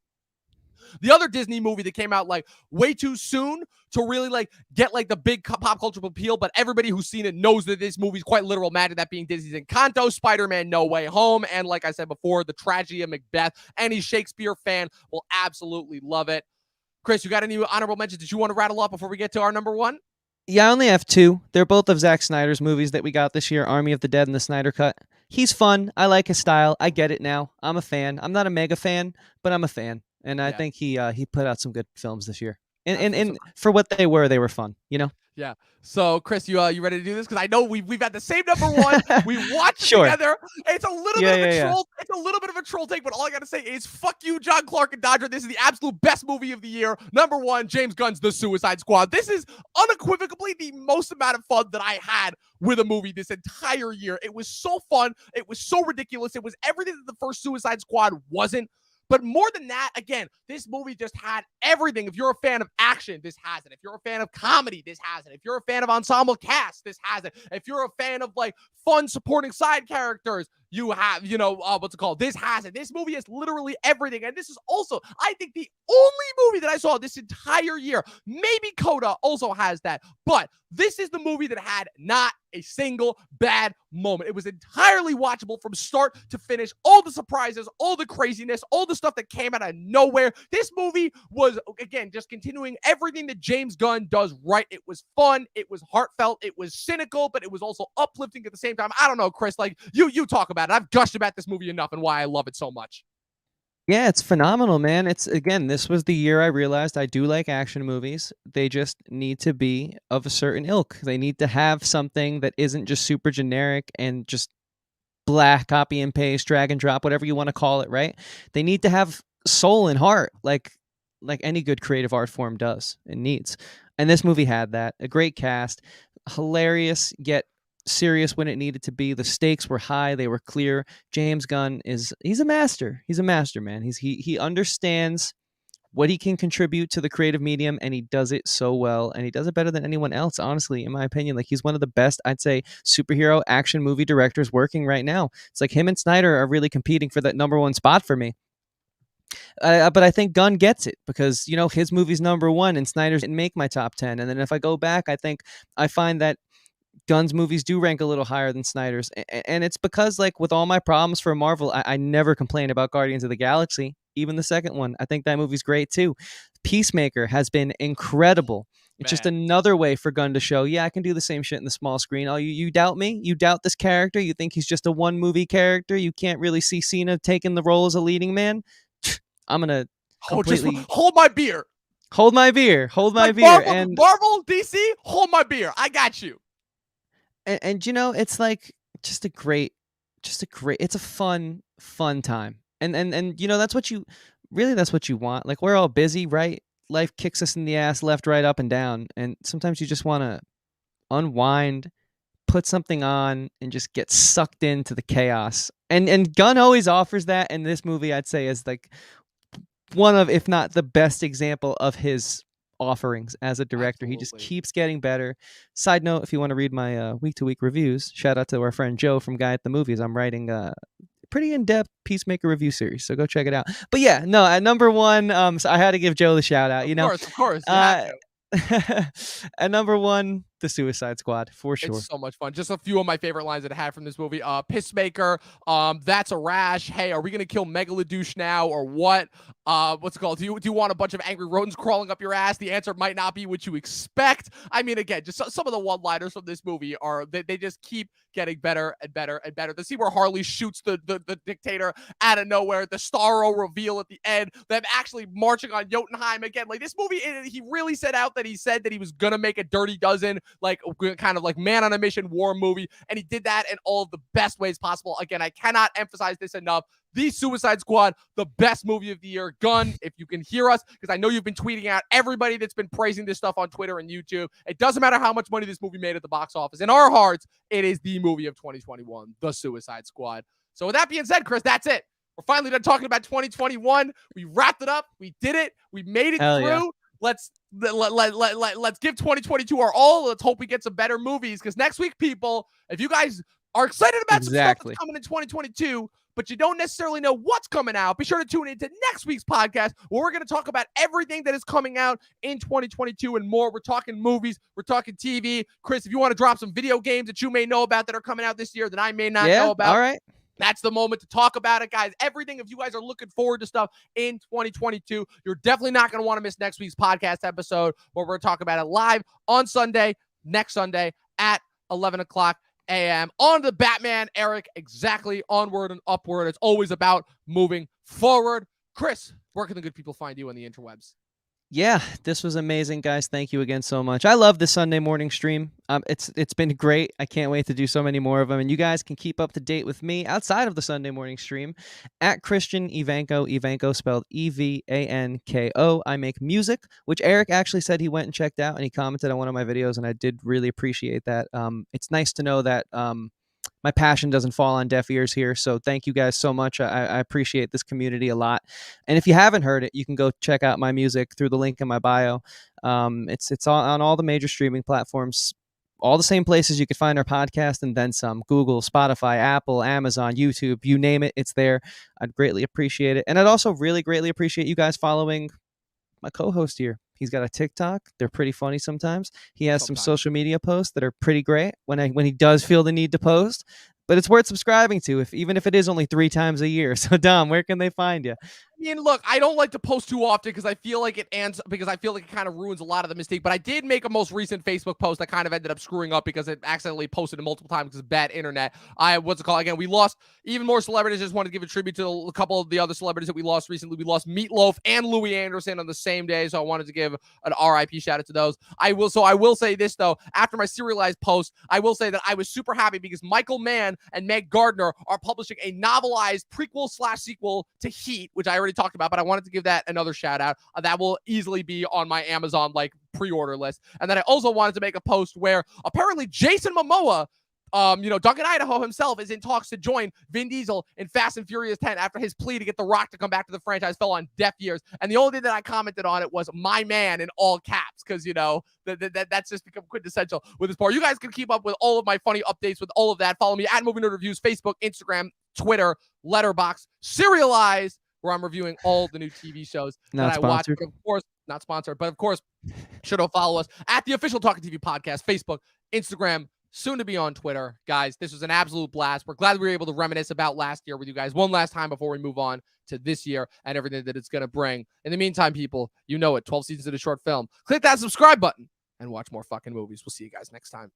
The other Disney movie that came out like way too soon to really like get like the big pop culture appeal, but everybody who's seen it knows that this movie's quite literal magic, that being Disney's Encanto, Spider-Man No Way Home, and like I said before, the tragedy of Macbeth. Any Shakespeare fan will absolutely love it. Chris, you got any honorable mentions that you want to rattle up before we get to our number 1? Yeah, I only have 2. They're both of Zack Snyder's movies that we got this year, Army of the Dead and the Snyder Cut. He's fun. I like his style. I get it now. I'm a fan. I'm not a mega fan, but I'm a fan. And I think he put out some good films this year. And for what they were fun, you know? Yeah. So, Chris, you ready to do this? Because I know we've had the same number one. We watched it Sure. together. It's a little bit of a troll. It's a little bit of a troll take, but all I gotta say is fuck you, John Clark and Dodger. This is the absolute best movie of the year. Number one, James Gunn's The Suicide Squad. This is unequivocally the most amount of fun that I had with a movie this entire year. It was so fun. It was so ridiculous. It was everything that the first Suicide Squad wasn't. But more than that, again, this movie just had everything. If you're a fan of action, this has it. If you're a fan of comedy, this has it. If you're a fan of ensemble cast, this has it. If you're a fan of like fun supporting side characters, you have, what's it called? This has it. This movie has literally everything. And this is also, I think, the only movie that I saw this entire year. Maybe Coda also has that. But this is the movie that had not a single bad moment. It was entirely watchable from start to finish. All the surprises, all the craziness, all the stuff that came out of nowhere. This movie was, again, just continuing everything that James Gunn does right. It was fun. It was heartfelt. It was cynical, but it was also uplifting at the same time. I don't know, Chris, like you talk about it. I've gushed about this movie enough and why I love it so much. Yeah, it's phenomenal, man. It's again, this was the year I realized I do like action movies. They just need to be of a certain ilk. They need to have something that isn't just super generic and just black copy and paste, drag and drop, whatever you want to call it, right? They need to have soul and heart, like any good creative art form does and needs. And this movie had that. A great cast, hilarious yet serious when it needed to be. The stakes were high, they were clear. James Gunn he's a master. He's a master, man. He understands what he can contribute to the creative medium, and he does it so well, and he does it better than anyone else, honestly, in my opinion. Like, he's one of the best, I'd say, superhero action movie directors working right now. It's like him and Snyder are really competing for that number one spot for me. But I think Gunn gets it because, his movie's number one and Snyder's didn't make my top 10. And then if I go back, I find that Gunn's movies do rank a little higher than Snyder's. And it's because, like, with all my problems for Marvel, I never complain about Guardians of the Galaxy, even the second one. I think that movie's great too. Peacemaker has been incredible. It's just another way for Gunn to show, yeah, I can do the same shit in the small screen. Oh, you doubt me? You doubt this character? You think he's just a one movie character? You can't really see Cena taking the role as a leading man? I'm going to completely... Just hold my beer. Hold my beer. Hold my beer. Marvel, DC, hold my beer. I got you. And it's like just a great, it's a fun time. And that's what you want. Like, we're all busy, right? Life kicks us in the ass left, right, up and down. And sometimes you just want to unwind, put something on and just get sucked into the chaos. And Gunn always offers that. And this movie, I'd say, is like one of, if not the best example of his offerings as a director. Absolutely. He just keeps getting better. Side note, if you want to read my week-to-week reviews, shout out to our friend Joe from Guy at the Movies. I'm writing a pretty in-depth Peacemaker review series, so go check it out. But yeah, no, at number one, so I had to give Joe the shout out. Of course. At number one, The Suicide Squad, for sure. It's so much fun. Just a few of my favorite lines that I had from this movie. Peacemaker, that's a rash. Hey, are we gonna kill Megalodouche now or what? What's it called? Do you want a bunch of angry rodents crawling up your ass? The answer might not be what you expect. I mean, again, just some of the one-liners from this movie are they just keep getting better and better and better. The scene where Harley shoots the dictator out of nowhere, the Starro reveal at the end, them actually marching on Jotunheim again. Like, this movie, he really set out that he said that he was gonna make a Dirty Dozen, like kind of like man on a mission war movie, and he did that in all of the best ways possible. Again, I cannot emphasize this enough. The Suicide Squad, the best movie of the year. Gunn, if you can hear us, because I know you've been tweeting out everybody that's been praising this stuff on Twitter and YouTube. It doesn't matter how much money this movie made at the box office. In our hearts, it is the movie of 2021, The Suicide Squad. So with that being said, Chris, that's it. We're finally done talking about 2021. We wrapped it up. We did it. We made it through. Yeah. Let's give 2022 our all. Let's hope we get some better movies, because next week, people, if you guys are excited about some stuff that's coming in 2022, but you don't necessarily know what's coming out, be sure to tune into next week's podcast, where we're going to talk about everything that is coming out in 2022 and more. We're talking movies, we're talking TV. Chris, if you want to drop some video games that you may know about that are coming out this year that I may not know about, all right, that's the moment to talk about it, guys. Everything, if you guys are looking forward to stuff in 2022, you're definitely not going to want to miss next week's podcast episode, where we're talking about it live on Sunday, next Sunday at 11 o'clock a.m. on the Batman, Eric. Exactly. Onward and upward. It's always about moving forward. Chris, where can the good people find you on the interwebs? Yeah, this was amazing, guys. Thank you again so much. I love the Sunday morning stream. It's been great. I can't wait to do so many more of them. And you guys can keep up to date with me outside of the Sunday morning stream at Christian Evanko. Evanko spelled Evanko. I make music, which Eric actually said he went and checked out, and he commented on one of my videos, and I did really appreciate that. It's nice to know that my passion doesn't fall on deaf ears here. So thank you guys so much. I appreciate this community a lot. And if you haven't heard it, you can go check out my music through the link in my bio. It's on all the major streaming platforms, all the same places you could find our podcast, and then some: Google, Spotify, Apple, Amazon, YouTube, you name it, it's there. I'd greatly appreciate it. And I'd also really greatly appreciate you guys following my co-host here. He's got a TikTok. They're pretty funny sometimes. He has some social media posts that are pretty great when he does feel the need to post. But it's worth subscribing to, even if it is only 3 times a year. So, Dom, where can they find you? I mean, look, I don't like to post too often because I feel like it kind of ruins a lot of the mistake. But I did make a most recent Facebook post that kind of ended up screwing up because it accidentally posted it multiple times because of bad internet. What's it called again? We lost even more celebrities. I just wanted to give a tribute to a couple of the other celebrities that we lost recently. We lost Meatloaf and Louis Anderson on the same day, so I wanted to give an RIP shout out to those. I will say this though. After my serialized post, I will say that I was super happy because Michael Mann and Meg Gardner are publishing a novelized prequel/sequel to Heat, which I already talked about, but I wanted to give that another shout out. That will easily be on my Amazon pre-order list. And then I also wanted to make a post where apparently Jason Momoa, Duncan Idaho himself, is in talks to join Vin Diesel in Fast and Furious 10 after his plea to get The Rock to come back to the franchise fell on deaf ears. And the only thing that I commented on it was "my man" in all caps because that's just become quintessential with this part. You guys can keep up with all of my funny updates with all of that. Follow me at Movie Nerd Reviews, Facebook, Instagram, Twitter, Letterboxd, Serialized, where I'm reviewing all the new TV shows that I watch. But of course, not sponsored, but of course, should follow us at the official Talkin TV podcast, Facebook, Instagram, soon to be on Twitter. Guys, this was an absolute blast. We're glad we were able to reminisce about last year with you guys one last time before we move on to this year and everything that it's going to bring. In the meantime, people, you know it, 12 seasons in a short film. Click that subscribe button and watch more fucking movies. We'll see you guys next time.